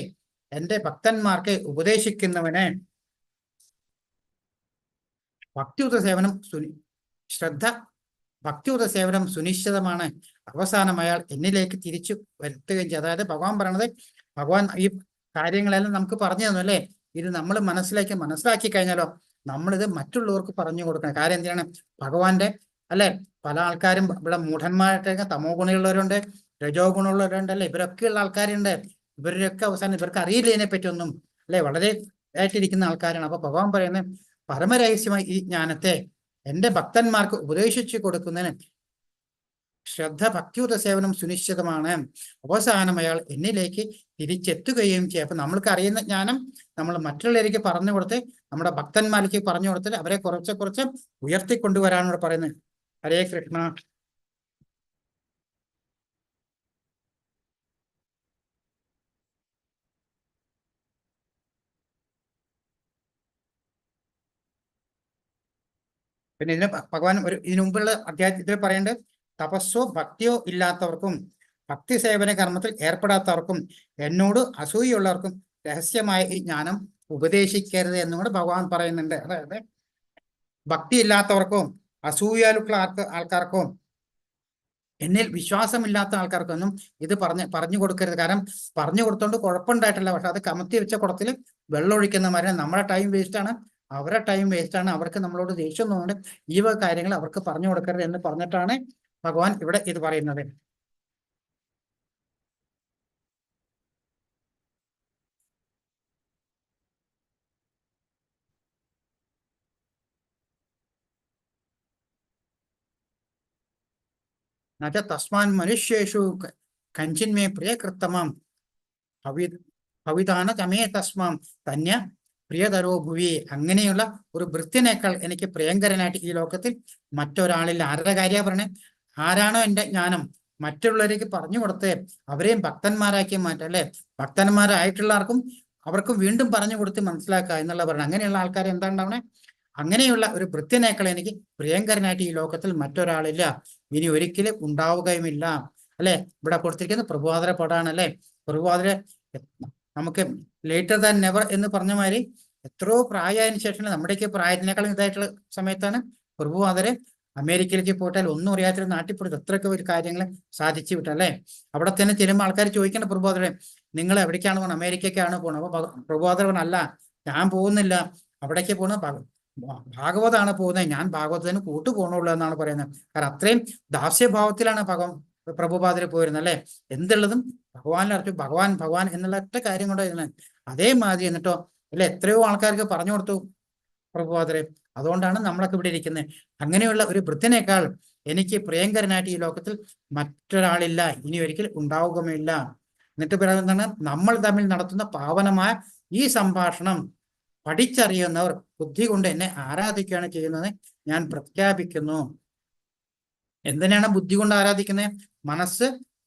എന്റെ ഭക്തന്മാർക്ക് ഉപദേശിക്കുന്നവന് ഭക്തിയുത സേവനം ശ്രദ്ധ ഭക്തിയുത സേവനം സുനിശ്ചിതമാണ്. അവസാനം അയാൾ എന്നിലേക്ക് തിരിച്ചു വരുത്തുകയും ചെയ്യും. അതായത് ഭഗവാൻ പറയണത്, ഭഗവാൻ ഈ കാര്യങ്ങളെല്ലാം നമുക്ക് പറഞ്ഞു തന്നു അല്ലേ. ഇത് നമ്മൾ മനസ്സിലാക്കി കഴിഞ്ഞാലോ നമ്മളിത് മറ്റുള്ളവർക്ക് പറഞ്ഞു കൊടുക്കണം. കാര്യം എന്തിനാണ്? ഭഗവാന്റെ അല്ലെ, പല ആൾക്കാരും ഇവിടെ മൂഢന്മാരായിട്ട് തമോ ഗുണമുള്ളവരുണ്ട്, രജോ ഗുണമുള്ളവരുണ്ട് അല്ലെ. ഇവരൊക്കെയുള്ള ആൾക്കാരുണ്ട്. ഇവരൊക്കെ അവസാനം ഇവർക്ക് അറിയില്ല ഇതിനെ പറ്റിയൊന്നും അല്ലെ, വളരെ ആയിട്ടിരിക്കുന്ന ആൾക്കാരാണ്. അപ്പൊ ഭഗവാൻ പറയുന്നത്, പരമരഹസ്യമായി ഈ ജ്ഞാനത്തെ എന്റെ ഭക്തന്മാർക്ക് ഉപദേശിച്ചു കൊടുക്കുന്നതിന് ശ്രദ്ധ ഭക്തിയുത സേവനം സുനിശ്ചിതമാണ്. അവസാനം അയാൾ എന്നിലേക്ക് തിരിച്ചെത്തുകയും ചെയ്യും. അപ്പൊ നമ്മൾക്ക് അറിയുന്ന ജ്ഞാനം നമ്മൾ മറ്റുള്ളവർക്ക് പറഞ്ഞു കൊടുത്ത്, നമ്മുടെ ഭക്തന്മാർക്ക് പറഞ്ഞു കൊടുത്തിട്ട് അവരെ കുറച്ച് ഉയർത്തിക്കൊണ്ടുവരാനാണ് പറയുന്നത്. ഹരേ കൃഷ്ണ. പിന്നെ ഭഗവാൻ ഇതിനു മുമ്പുള്ള അധ്യായത്തിൽ പറയേണ്ടത്, തപസ്സോ ഭക്തിയോ ഇല്ലാത്തവർക്കും ഭക്തി സേവന കർമ്മത്തിൽ ഏർപ്പെടാത്തവർക്കും എന്നോട് അസൂയുള്ളവർക്കും രഹസ്യമായ ഈ ജ്ഞാനം ഉപദേശിക്കരുത് എന്നുകൂടെ ഭഗവാൻ പറയുന്നുണ്ട്. അതായത് ഭക്തി ഇല്ലാത്തവർക്കും അസൂയാലുള്ള ആൾക്കാർക്കും എന്നിൽ വിശ്വാസമില്ലാത്ത ആൾക്കാർക്കൊന്നും ഇത് പറഞ്ഞു കൊടുക്കരുത്. കാരണം പറഞ്ഞു കൊടുത്തോണ്ട് കുഴപ്പമുണ്ടായിട്ടില്ല, പക്ഷെ അത് കമത്തി വെച്ച കുടത്തിൽ വെള്ളം ഒഴിക്കുന്ന മാതിരി നമ്മുടെ ടൈം വേസ്റ്റ് ആണ്, അവരുടെ ടൈം വേസ്റ്റ് ആണ്. അവർക്ക് നമ്മളോട് ദേഷ്യം തോന്നുന്നുണ്ട്, ഈ വക കാര്യങ്ങൾ അവർക്ക് പറഞ്ഞു കൊടുക്കരുത് എന്ന് പറഞ്ഞിട്ടാണ് ഭഗവാൻ ഇവിടെ ഇത് പറയുന്നത്. എന്നുവെച്ചാൽ തസ്മാൻ മനുഷ്യേഷു കഞ്ചിന്മേ പ്രിയകൃത്തമാം ഭവിതാന ചമേ തസ്മാം ധന്യ പ്രിയതരോ ഭുവി. അങ്ങനെയുള്ള ഒരു ഭൃത്യനേക്കാൾ എനിക്ക് പ്രിയങ്കരനായിട്ട് ഈ ലോകത്തിൽ മറ്റൊരാളില്ല. ആരുടെ കാര്യ പറഞ്ഞേ? ആരാണോ എൻ്റെ ജ്ഞാനം മറ്റുള്ളവർക്ക് പറഞ്ഞു കൊടുത്ത് അവരെയും ഭക്തന്മാരാക്കി മാറ്റുക അല്ലെ, ഭക്തന്മാരായിട്ടുള്ളവർക്കും അവർക്കും വീണ്ടും പറഞ്ഞു കൊടുത്ത് മനസ്സിലാക്കുക എന്നുള്ള പറഞ്ഞത്. അങ്ങനെയുള്ള ആൾക്കാർ എന്താ ഉണ്ടാവണേ? അങ്ങനെയുള്ള ഒരു ഭൃത്യനേക്കാൾ എനിക്ക് പ്രിയങ്കരനായിട്ട് ഈ ലോകത്തിൽ മറ്റൊരാളില്ല, ഇനി ഒരിക്കലും ഉണ്ടാവുകയുമില്ല. അല്ലെ, ഇവിടെ കൊടുത്തിരിക്കുന്ന പ്രഭുവാദര പടാണ് അല്ലെ. പ്രഭുവാദര നമുക്ക് ലേറ്റർ ദാൻ നെവർ എന്ന് പറഞ്ഞ മാതിരി എത്രയോ പ്രായമായതിനു ശേഷം, നമ്മുടെയൊക്കെ പ്രായത്തിനേക്കാളും ഇതായിട്ടുള്ള സമയത്താണ് പ്രഭുവാദര് അമേരിക്കയിലേക്ക് പോയിട്ടാൽ ഒന്നും അറിയാത്തൊരു നാട്ടിൽ പോയിട്ട് എത്രയൊക്കെ ഒരു കാര്യങ്ങൾ സാധിച്ചു വിട്ടല്ലേ. അവിടെ തന്നെ ചെല്ലുമ്പോൾ ആൾക്കാർ ചോദിക്കേണ്ട, പ്രഭുവാദരെ നിങ്ങൾ എവിടേക്കാണ് പോകുന്നത്? അമേരിക്കയ്ക്കാണ് പോകുന്നത്. അപ്പൊ പ്രഭുവാദരൻ അല്ല, ഞാൻ പോകുന്നില്ല, അവിടേക്ക് പോകുന്നത് ഭാഗവതാണ് പോകുന്നത്, ഞാൻ ഭാഗവതത്തിന് കൂട്ടു പോകണുള്ളൂ എന്നാണ് പറയുന്നത്. കാരണം അത്രയും ദാസ്യഭാവത്തിലാണ് പ്രഭുപാദര് പോയിരുന്നത് അല്ലെ. എന്തുള്ളതും ഭഗവാനിലർച്ചു ഭഗവാൻ ഭഗവാൻ എന്നുള്ള ഒറ്റ കാര്യം കൊണ്ടായിരുന്നു. അതേമാതിരി എന്നിട്ടോ അല്ലെ എത്രയോ ആൾക്കാർക്ക് പറഞ്ഞു കൊടുത്തു പ്രഭുപാദരെ. അതുകൊണ്ടാണ് നമ്മളൊക്കെ ഇവിടെ ഇരിക്കുന്നത്. അങ്ങനെയുള്ള ഒരു വൃദ്ധനേക്കാൾ എനിക്ക് പ്രിയങ്കരനായിട്ട് ഈ ലോകത്തിൽ മറ്റൊരാളില്ല, ഇനി ഒരിക്കൽ ഉണ്ടാവുകയുമില്ല. എന്നിട്ട് പറയുന്നതാണ്, നമ്മൾ തമ്മിൽ നടത്തുന്ന പാവനമായ ഈ സംഭാഷണം പഠിച്ചറിയുന്നവർ ബുദ്ധി കൊണ്ട് എന്നെ ആരാധിക്കുകയാണ് ചെയ്യുന്നത് ഞാൻ പ്രഖ്യാപിക്കുന്നു. എന്തിനാണ് ബുദ്ധി കൊണ്ട് ആരാധിക്കുന്നത്? മനസ്സ്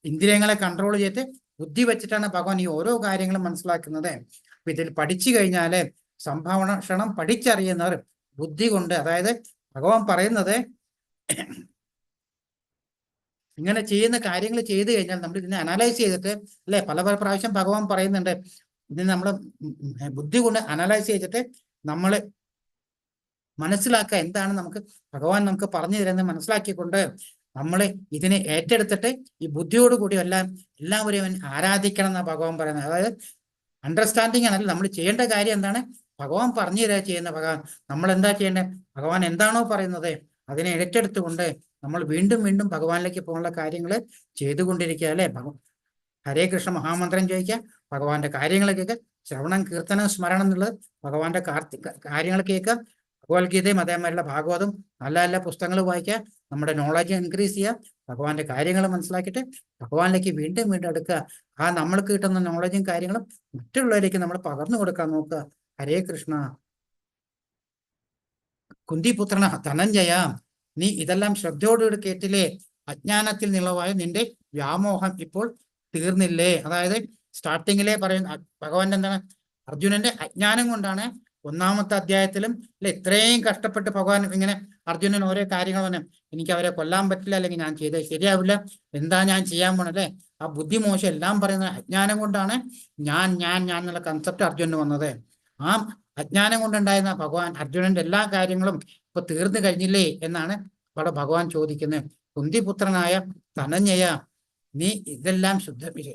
ഇന്ദ്രിയങ്ങളെ കൺട്രോൾ ചെയ്തിട്ട് ബുദ്ധി വെച്ചിട്ടാണ് ഭഗവാൻ ഈ ഓരോ കാര്യങ്ങളും മനസ്സിലാക്കുന്നത്. അപ്പൊ ഇതിൽ പഠിച്ചു കഴിഞ്ഞാല് സംഭാഷണം പഠിച്ചറിയുന്നവർ ബുദ്ധി കൊണ്ട്, അതായത് ഭഗവാൻ പറയുന്നത് ഇങ്ങനെ ചെയ്യുന്ന കാര്യങ്ങൾ ചെയ്തു കഴിഞ്ഞാൽ നമ്മൾ ഇതിനെ അനലൈസ് ചെയ്തിട്ട് അല്ലെ, പല പ്രാവശ്യം ഭഗവാൻ പറയുന്നുണ്ട്, ഇത് നമ്മൾ ബുദ്ധി കൊണ്ട് അനലൈസ് ചെയ്തിട്ട് നമ്മൾ മനസ്സിലാക്കുക എന്താണ് നമുക്ക് ഭഗവാൻ നമുക്ക് പറഞ്ഞു തരുന്നത് മനസ്സിലാക്കിക്കൊണ്ട് നമ്മൾ ഇതിനെ ഏറ്റെടുത്തിട്ട് ഈ ബുദ്ധിയോടുകൂടി എല്ലാവരെയും ആരാധിക്കണം എന്നാണ് ഭഗവാൻ പറയുന്നത്. അതായത് അണ്ടർസ്റ്റാൻഡിങ് ആണല്ലോ നമ്മൾ ചെയ്യേണ്ട കാര്യം എന്താണ്, ഭഗവാൻ പറഞ്ഞു തരാ ചെയ്യുന്ന ഭഗവാൻ. നമ്മൾ എന്താ ചെയ്യേണ്ടത്? ഭഗവാൻ എന്താണോ പറയുന്നത് അതിനെ ഏറ്റെടുത്തുകൊണ്ട് നമ്മൾ വീണ്ടും വീണ്ടും ഭഗവാനിലേക്ക് പോകാനുള്ള കാര്യങ്ങൾ ചെയ്തുകൊണ്ടിരിക്കുക അല്ലെ. ഹരേ കൃഷ്ണ മഹാമന്ത്രം ചോദിക്കുക, ഭഗവാന്റെ കാര്യങ്ങൾ കേൾക്കുക, ശ്രവണം കീർത്തനം സ്മരണം എന്നുള്ളത് ഭഗവാന്റെ കാര്യങ്ങൾ കേൾക്കുക, ഭഗവത്ഗീതയും അതേമാതിരിയുള്ള ഭാഗവതം നല്ല നല്ല പുസ്തകങ്ങൾ വായിക്കുക, നമ്മുടെ നോളജ് ഇൻക്രീസ് ചെയ്യുക, ഭഗവാന്റെ കാര്യങ്ങൾ മനസ്സിലാക്കിയിട്ട് ഭഗവാനിലേക്ക് വീണ്ടും വീണ്ടും എടുക്കുക. ആ നമ്മൾക്ക് കിട്ടുന്ന നോളജും കാര്യങ്ങളും മറ്റുള്ളവരിലേക്ക് നമ്മൾ പകർന്നു കൊടുക്കാൻ നോക്കുക. ഹരേ കൃഷ്ണ. കുന്തിപുത്രന ധനഞ്ജയ, നീ ഇതെല്ലാം ശ്രദ്ധയോടുകൂടി കേട്ടില്ലേ? അജ്ഞാനത്തിൽ നിളവായ നിന്റെ വ്യാമോഹം ഇപ്പോൾ തീർന്നില്ലേ? അതായത് സ്റ്റാർട്ടിങ്ങിലെ പറയുന്ന ഭഗവാന്റെ എന്താണ്, അർജുനന്റെ അജ്ഞാനം കൊണ്ടാണ് ഒന്നാമത്തെ അധ്യായത്തിലും അല്ലെ ഇത്രയും കഷ്ടപ്പെട്ട് ഭഗവാൻ ഇങ്ങനെ അർജുനൻ ഓരോ കാര്യങ്ങൾ പറഞ്ഞു, എനിക്ക് അവരെ കൊല്ലാൻ പറ്റില്ല, അല്ലെങ്കിൽ ഞാൻ ചെയ്തത് ശരിയാവില്ല, എന്താ ഞാൻ ചെയ്യാൻ പോണല്ലേ, ആ ബുദ്ധിമോശം എല്ലാം പറയുന്ന അജ്ഞാനം കൊണ്ടാണ് ഞാൻ എന്നുള്ള കൺസെപ്റ്റ് അർജുനന് വന്നത്. ആ അജ്ഞാനം കൊണ്ടുണ്ടായിരുന്ന ഭഗവാൻ അർജുനന്റെ എല്ലാ കാര്യങ്ങളും ഇപ്പൊ തീർന്നു കഴിഞ്ഞില്ലേ എന്നാണ് അവിടെ ഭഗവാൻ ചോദിക്കുന്നത്. കുന്തിപുത്രനായ ധനഞ്ജയ, നീ ഇതെല്ലാം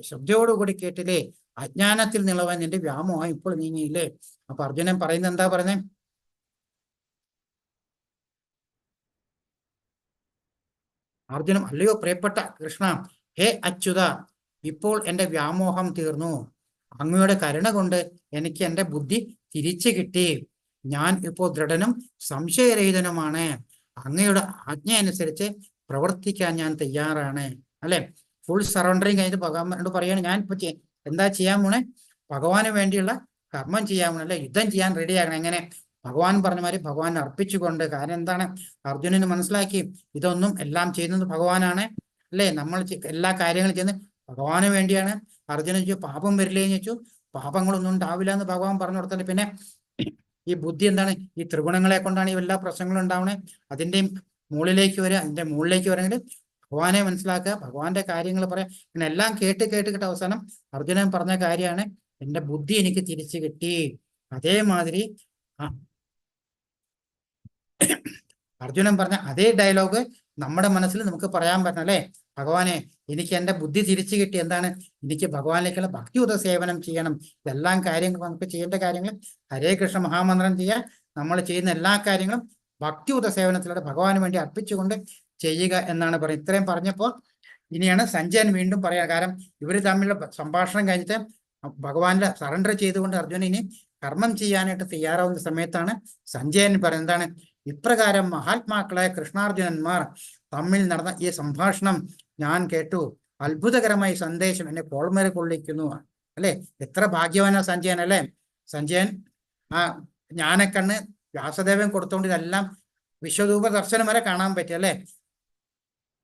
ശ്രദ്ധയോടുകൂടി കേട്ടില്ലേ? അജ്ഞാനത്തിൽ നിളവാൻ നിന്റെ വ്യാമോഹം ഇപ്പോൾ നീങ്ങിയില്ലേ? അപ്പൊ അർജുനൻ പറയുന്നത് എന്താ പറയുന്നത്? അർജുനൻ, അല്ലയോ പ്രിയപ്പെട്ട കൃഷ്ണ, ഹേ അച്യുത, ഇപ്പോൾ എൻ്റെ വ്യാമോഹം തീർന്നു. അങ്ങയുടെ കരുണ കൊണ്ട് എനിക്ക് എൻ്റെ ബുദ്ധി തിരിച്ചു കിട്ടി. ഞാൻ ഇപ്പോൾ ദൃഢനും സംശയരഹിതനുമാണ്. അങ്ങയുടെ ആജ്ഞ അനുസരിച്ച് പ്രവർത്തിക്കാൻ ഞാൻ തയ്യാറാണ്. അല്ലെ, ഫുൾ സറണ്ടറിങ് കഴിഞ്ഞിട്ട് ഭഗവാനോട് പറയാണ്, ഞാൻ ഇപ്പൊ എന്താ ചെയ്യാൻ പോണേ? ഭഗവാന് വേണ്ടിയുള്ള കർമ്മം ചെയ്യാൻ പോണേ, അല്ലെ, യുദ്ധം ചെയ്യാൻ റെഡിയാകണം. എങ്ങനെ? ഭഗവാൻ പറഞ്ഞ മാതിരി ഭഗവാൻ അർപ്പിച്ചുകൊണ്ട്. കാരണം എന്താണ്, അർജുനന് മനസ്സിലാക്കി ഇതൊന്നും എല്ലാം ചെയ്യുന്നത് ഭഗവാനാണ്, അല്ലേ, നമ്മൾ എല്ലാ കാര്യങ്ങളും ചെയ്യുന്നത് ഭഗവാന് വേണ്ടിയാണ്. അർജുനൻ ചോദിച്ചു, പാപം വരില്ലേന്ന് ചോദിച്ചു. പാപങ്ങളൊന്നും ഉണ്ടാവില്ല എന്ന് ഭഗവാൻ പറഞ്ഞു കൊടുത്തിട്ട്, പിന്നെ ഈ ബുദ്ധി എന്താണ്, ഈ ത്രിഗുണങ്ങളെ കൊണ്ടാണ് ഈ എല്ലാ പ്രശ്നങ്ങളും ഉണ്ടാവണേ. അതിൻ്റെയും അതിൻ്റെ മുകളിലേക്ക് വരണമെങ്കിൽ ഭഗവാനെ മനസ്സിലാക്കുക, ഭഗവാന്റെ കാര്യങ്ങൾ പറയാം. പിന്നെ എല്ലാം കേട്ട് അവസാനം അർജുനൻ പറഞ്ഞ കാര്യമാണ്, എൻ്റെ ബുദ്ധി എനിക്ക് തിരിച്ചു കിട്ടി. അതേമാതിരി അർജുനൻ പറഞ്ഞ അതേ ഡയലോഗ് നമ്മുടെ മനസ്സിൽ നമുക്ക് പറയാൻ പറ്റണം, അല്ലേ? ഭഗവാനെ, എനിക്ക് എൻ്റെ ബുദ്ധി തിരിച്ചു കിട്ടി. എന്താണ്? എനിക്ക് ഭഗവാനിലേക്കുള്ള ഭക്തിയുത സേവനം ചെയ്യണം. ഇതെല്ലാം കാര്യങ്ങൾ നമുക്ക് ചെയ്യേണ്ട കാര്യങ്ങൾ ഹരേ കൃഷ്ണ മഹാമന്ത്രം ചെയ്യുക. നമ്മൾ ചെയ്യുന്ന എല്ലാ കാര്യങ്ങളും ഭക്തിയുത സേവനത്തിലൂടെ ഭഗവാന് വേണ്ടി അർപ്പിച്ചുകൊണ്ട് ചെയ്യുക എന്നാണ് പറയുന്നത്. ഇത്രയും പറഞ്ഞപ്പോൾ ഇനിയാണ് സഞ്ജയൻ വീണ്ടും പറയാം. കാരണം ഇവർ തമ്മിലുള്ള സംഭാഷണം കഴിഞ്ഞിട്ട് ഭഗവാന്റെ സറണ്ടർ ചെയ്തുകൊണ്ട് അർജുനൻ ഇനി കർമ്മം ചെയ്യാനായിട്ട് തയ്യാറാവുന്ന സമയത്താണ് സഞ്ജയൻ പറയുന്നത്, എന്താണ്, ഇപ്രകാരം മഹാത്മാക്കളായ കൃഷ്ണാർജുനന്മാർ തമ്മിൽ നടന്ന ഈ സംഭാഷണം ഞാൻ കേട്ടു. അത്ഭുതകരമായ സന്ദേശം എന്നെ കോൾമേൽ കൊള്ളിക്കുന്നു. അല്ലെ, എത്ര ഭാഗ്യവാനാ സഞ്ജയൻ, അല്ലെ? സഞ്ജയൻ ആ ജ്ഞാനക്കണ്ണ് വ്യാസദേവൻ കൊടുത്തോണ്ട് ഇതെല്ലാം വിശ്വരൂപ ദർശനം വരെ കാണാൻ പറ്റി, അല്ലെ?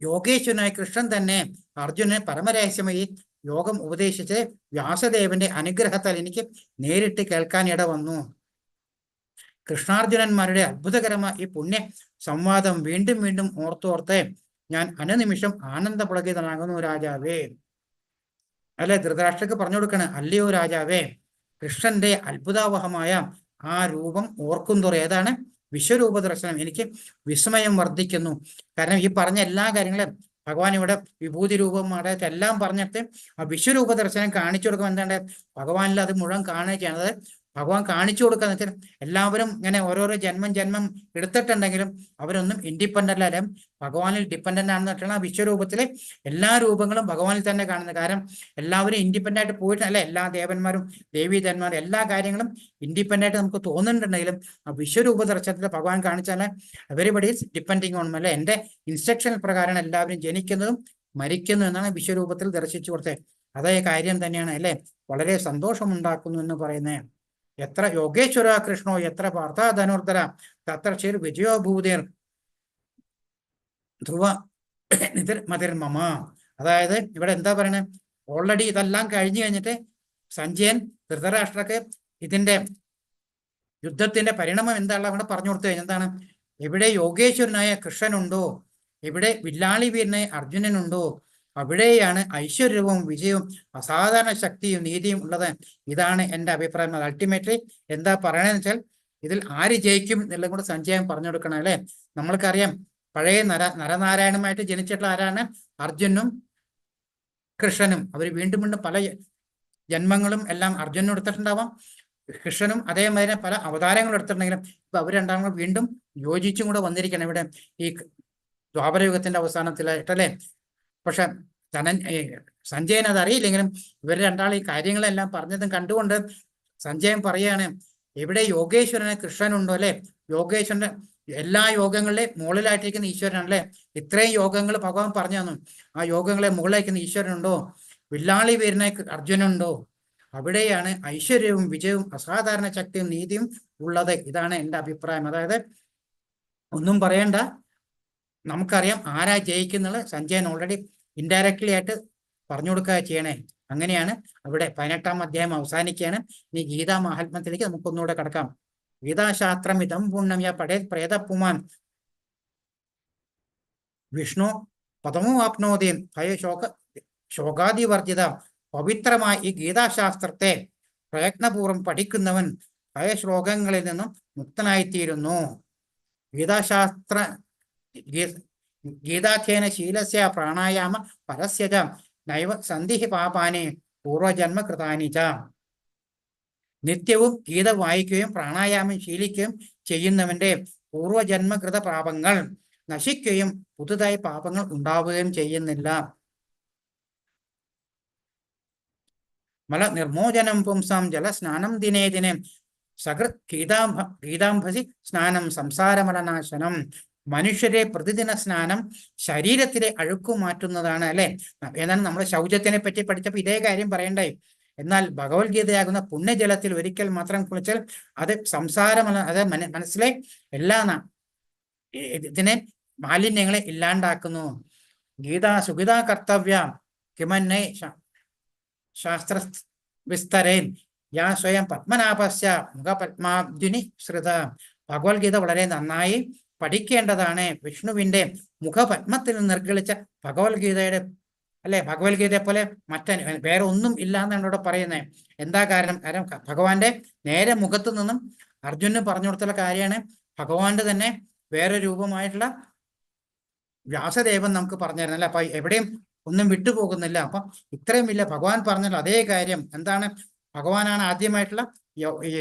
യോഗേശ്വരനായ കൃഷ്ണൻ തന്നെ അർജുനനെ പരമരഹസ്യമായി യോഗം ഉപദേശിച്ച് വ്യാസദേവന്റെ അനുഗ്രഹത്താൽ എനിക്ക് നേരിട്ട് കേൾക്കാൻ ഇട വന്നു. കൃഷ്ണാർജുനന്മാരുടെ അത്ഭുതകരമായ ഈ പുണ്യ സംവാദം വീണ്ടും വീണ്ടും ഓർത്തോർത്ത് ഞാൻ അനുനിമിഷം ആനന്ദപുളകിതനാകുന്നു രാജാവേ. അല്ലെ, ധൃതരാഷ്ട്രക്ക് പറഞ്ഞു കൊടുക്കണ, അല്ലയോ രാജാവേ, കൃഷ്ണന്റെ അത്ഭുതാവഹമായ ആ രൂപം ഓർക്കുന്തോറും, ഏതാണ്, വിശ്വരൂപ ദർശനം, എനിക്ക് വിസ്മയം വർദ്ധിക്കുന്നു. കാരണം ഈ പറഞ്ഞ എല്ലാ കാര്യങ്ങളും ഭഗവാൻ ഇവിടെ വിഭൂതി രൂപം അതായത് എല്ലാം പറഞ്ഞിട്ട് ആ വിശ്വരൂപ ദർശനം കാണിച്ചു കൊടുക്കുമ്പോൾ എന്താണ്, ഭഗവാനിൽ അത് മുഴുവൻ കാണുക ചെയ്യുന്നത്. ഭഗവാൻ കാണിച്ചു കൊടുക്കാന്ന് വെച്ചാൽ എല്ലാവരും ഇങ്ങനെ ഓരോരോ ജന്മം എടുത്തിട്ടുണ്ടെങ്കിലും അവരൊന്നും ഇൻഡിപെൻഡന്റ് അല്ല, ഭഗവാനിൽ ഡിപ്പെൻഡന്റ് ആണെന്ന് വെച്ചാൽ ആ വിശ്വരൂപത്തിലെ എല്ലാ രൂപങ്ങളും ഭഗവാനിൽ തന്നെ കാണുന്നത്. കാരണം എല്ലാവരും ഇൻഡിപെൻഡന്റ് ആയിട്ട് പോയിട്ടല്ല, എല്ലാ ദേവന്മാരും ദേവീധന്മാരും എല്ലാ കാര്യങ്ങളും ഇൻഡിപെൻഡന്റ് ആയിട്ട് നമുക്ക് തോന്നുന്നുണ്ടെങ്കിലും ആ വിശ്വരൂപ ദർശനത്തിൽ ഭഗവാൻ കാണിച്ചാൽ എവരിബഡി ഈസ് ഡിപ്പെൻഡിങ് ഓൺ, അല്ലെ, എൻ്റെ ഇൻസ്ട്രക്ഷൻ പ്രകാരമാണ് എല്ലാവരും ജനിക്കുന്നതും മരിക്കുന്നു എന്നാണ് വിശ്വരൂപത്തിൽ ദർശിച്ചു കൊടുത്തത്. അതേ കാര്യം തന്നെയാണ്, അല്ലെ, വളരെ സന്തോഷമുണ്ടാക്കുന്നു എന്ന് പറയുന്നത്. എത്ര യോഗേശ്വര കൃഷ്ണോ എത്ര പാർത്ഥ ധനുർധര തത്ര ശിർ വിജയോഭൂതിർ ധ്രുവ മതിർ മമ. അതായത് ഇവിടെ എന്താ പറയണേ, ഓൾറെഡി ഇതെല്ലാം കഴിഞ്ഞിട്ട് സഞ്ജയൻ ധൃതരാഷ്ട്രക്ക് ഇതിന്റെ യുദ്ധത്തിന്റെ പരിണാമം എന്താണ് അവിടെ പറഞ്ഞു കൊടുത്തു കഴിഞ്ഞാൽ എന്താണ്, എവിടെ യോഗേശ്വരനായ കൃഷ്ണനുണ്ടോ, എവിടെ വില്ലാളി വീരനായ അർജുനനുണ്ടോ, അവിടെയാണ് ഐശ്വര്യവും വിജയവും അസാധാരണ ശക്തിയും നീതിയും ഉള്ളത്. ഇതാണ് എൻ്റെ അഭിപ്രായം. അൾട്ടിമേറ്റ്ലി എന്താ പറയണെന്ന് വെച്ചാൽ ഇതിൽ ആര് ജയിക്കും എന്നുള്ളത് കൂടെ സഞ്ജയൻ പറഞ്ഞു കൊടുക്കണം, അല്ലെ? നമ്മൾക്കറിയാം പഴയ നരനാരായണമായിട്ട് ജനിച്ചിട്ടുള്ള ആരാണ്, അർജുനും കൃഷ്ണനും. അവർ വീണ്ടും വീണ്ടും പല ജന്മങ്ങളും എല്ലാം അർജുനും എടുത്തിട്ടുണ്ടാവാം, കൃഷ്ണനും അതേമാതിരി പല അവതാരങ്ങളും എടുത്തിട്ടുണ്ടെങ്കിലും ഇപ്പൊ അവർ രണ്ടാളും വീണ്ടും യോജിച്ചും കൂടെ വന്നിരിക്കണം ഇവിടെ ഈ ദ്വാപരയുഗത്തിന്റെ അവസാനത്തിലായിട്ടല്ലേ. പക്ഷെ സഞ്ജയൻ അത് അറിയില്ലെങ്കിലും ഇവർ രണ്ടാൾ ഈ കാര്യങ്ങളെല്ലാം പറഞ്ഞതും കണ്ടുകൊണ്ട് സഞ്ജയൻ പറയാണ്, എവിടെ യോഗേശ്വരന് കൃഷ്ണനുണ്ടോ, അല്ലെ, യോഗേശ്വരന്റെ എല്ലാ യോഗങ്ങളിലെ മുകളിലായിട്ടിരിക്കുന്ന ഈശ്വരനാണല്ലേ. ഇത്രയും യോഗങ്ങൾ ഭഗവാൻ പറഞ്ഞു തന്നു, ആ യോഗങ്ങളെ മുകളിലായിരിക്കുന്ന ഈശ്വരനുണ്ടോ, വില്ലാളി വീരനായ അർജുനുണ്ടോ, അവിടെയാണ് ഐശ്വര്യവും വിജയവും അസാധാരണ ശക്തിയും നീതിയും ഉള്ളത്. ഇതാണ് എൻ്റെ അഭിപ്രായം. അതായത് ഒന്നും പറയണ്ട, നമുക്കറിയാം ആരാ ജയിക്കുന്നത്. സഞ്ജയൻ ഓൾറെഡി ഇൻഡയറക്ട്ലി ആയിട്ട് പറഞ്ഞു കൊടുക്കുക ചെയ്യണേ. അങ്ങനെയാണ് അവിടെ 18-ാം അധ്യായം അവസാനിക്കുകയാണ്. ഇനി ഗീതാ മഹാത്മ്യത്തിലേക്ക് നമുക്കൊന്നുകൂടെ കടക്കാം. ഗീതാശാസ്ത്രം ഇതം പുണ്യം യ പടേ പ്രേതപുമാൻ വിഷ്ണു പദമോ ആപ്നോതി ശോകാദിവർജിത. പവിത്രമായ ഈ ഗീതാശാസ്ത്രത്തെ പ്രയത്നപൂർവ്വം പഠിക്കുന്നവൻ ഭയശ്ലോകങ്ങളിൽ നിന്നും മുക്തനായിത്തീരുന്നു. ഗീതാശാസ്ത്ര ഗീതാഖ്യേന ശീലസ്യ പ്രാണായാമ പരസ്യജ നൈവ സന്ധി പാപാനി പൂർവജന്മ കൃതാനി ച. നിത്യവും ഗീത വായിക്കുകയും പ്രാണായാമം ശീലിക്കുകയും ചെയ്യുന്നവന്റെ പൂർവജന്മകൃത പാപങ്ങൾ നശിക്കുകയും പുതുതായി പാപങ്ങൾ ഉണ്ടാവുകയും ചെയ്യുന്നില്ല. മല നിർമോചനം പുംസാം ജലസ്നാനം ദിനേ ദിനേ സകൃത് ഗീതാംഭസി സ്നാനം സംസാരമലനാശനം. മനുഷ്യരെ പ്രതിദിന സ്നാനം ശരീരത്തിലെ അഴുക്കു മാറ്റുന്നതാണ് അല്ലെ. ഏതാണ് നമ്മൾ ശൗചത്തിനെ പറ്റി പഠിച്ചപ്പോൾ ഇതേ കാര്യം പറയണ്ടായി. എന്നാൽ ഭഗവത്ഗീതയാകുന്ന പുണ്യജലത്തിൽ ഒരിക്കൽ മാത്രം കുളിച്ചാൽ അത് സംസാരമല, അത് മനസ്സിലെ എല്ലാ ഇതിനെ മാലിന്യങ്ങളെ ഇല്ലാണ്ടാക്കുന്നു. സുഗീതാ കർത്തവ്യ കിമന്നേ ശാസ്ത്ര വിസ്തരേൻ യാ സ്വയം പത്മനാഭസ്യ മുഖപത്മാബ്ജുനി ശ്രുത. ഭഗവത്ഗീത വളരെ നന്നായി പഠിക്കേണ്ടതാണ്. വിഷ്ണുവിന്റെ മുഖപത്മത്തിൽ നിർഗളിച്ച ഭഗവത്ഗീതയുടെ ഭഗവത്ഗീതയെ പോലെ വേറെ ഒന്നും ഇല്ല എന്നാണ് ഇവിടെ പറയുന്നത്. എന്താ കാരണം? ഭഗവാന്റെ നേരെ മുഖത്തു നിന്നും അർജുനന് പറഞ്ഞു കൊടുത്തുള്ള കാര്യമാണ്. ഭഗവാന്റെ തന്നെ വേറെ രൂപമായിട്ടുള്ള വ്യാസദേവൻ നമുക്ക് പറഞ്ഞു തരുന്നില്ല. അപ്പൊ എവിടെയും ഒന്നും വിട്ടുപോകുന്നില്ല. അപ്പൊ ഇത്രയും ഇല്ല ഭഗവാൻ പറഞ്ഞല്ലോ അതേ കാര്യം. എന്താണ്? ഭഗവാനാണ് ആദ്യമായിട്ടുള്ള ഈ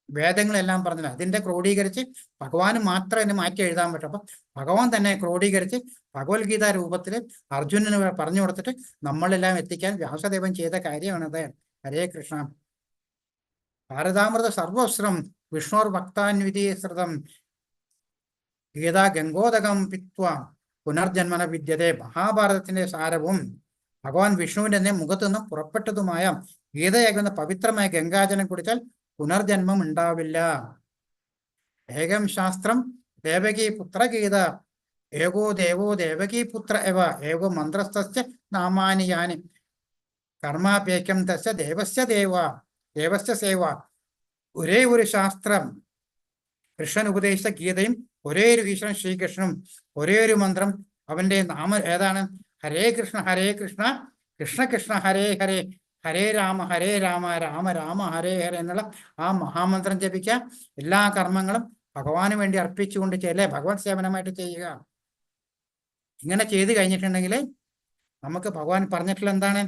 വേദങ്ങളെല്ലാം പറഞ്ഞത്. അതിന്റെ ക്രോഡീകരിച്ച് ഭഗവാന് മാത്രം എന്നെ മാറ്റി എഴുതാൻ പറ്റും. അപ്പൊ ഭഗവാൻ തന്നെ ക്രോഡീകരിച്ച് ഭഗവത്ഗീത രൂപത്തിൽ അർജുനന് പറഞ്ഞു കൊടുത്തിട്ട് നമ്മളെല്ലാം എത്തിക്കാൻ വ്യാസദേവൻ ചെയ്ത കാര്യമാണത്. ഹരേ കൃഷ്ണ. ഭാരതാമൃത സർവസ്രം വിഷ്ണോർ ഭക്താന്വിതീശ്രുതം ഗീതാ ഗംഗോദകം പിത്വ പുനർജന്മന വിദ്യതേ. മഹാഭാരതത്തിന്റെ സാരവും ഭഗവാൻ വിഷ്ണുവിന്റെ മുഖത്തു നിന്നും പുറപ്പെട്ടതുമായ ഗീതയാകുന്ന പവിത്രമായ ഗംഗാജലം കുടിച്ചാൽ പുനർജന്മം ഉണ്ടാവില്ല. ഏകം ശാസ്ത്രം ദേവകീ പുത്ര ഗീത ഏകോ ദേവോ ദേവകീ പുത്ര എവ ഏകോ മന്ത്രസ്തസ്യ നാമാനി യാനി കർമാപേക്ഷം തസ്യ ദേവസ്യ സേവ. ഒരേ ഒരു ശാസ്ത്രം കൃഷ്ണൻ ഉപദേശിച്ച ഗീതയും ഒരേ ഒരു ഈശ്വരൻ ശ്രീകൃഷ്ണനും ഒരേ ഒരു മന്ത്രം അവന്റെ നാമം ഏതാണ്? ഹരേ കൃഷ്ണ കൃഷ്ണ കൃഷ്ണ ഹരേ ഹരേ ഹരേ രാമ രാമ രാമ ഹരേ ഹരേ എന്നുള്ള ആ മഹാമന്ത്രം ജപിക്കുക. എല്ലാ കർമ്മങ്ങളും ഭഗവാന് വേണ്ടി അർപ്പിച്ചുകൊണ്ട് ചെയ്യല്ലേ, ഭഗവത് സേവനമായിട്ട് ചെയ്യുക. ഇങ്ങനെ ചെയ്ത് കഴിഞ്ഞിട്ടുണ്ടെങ്കിൽ നമുക്ക് ഭഗവാൻ പറഞ്ഞിട്ടുള്ള എന്താണ്?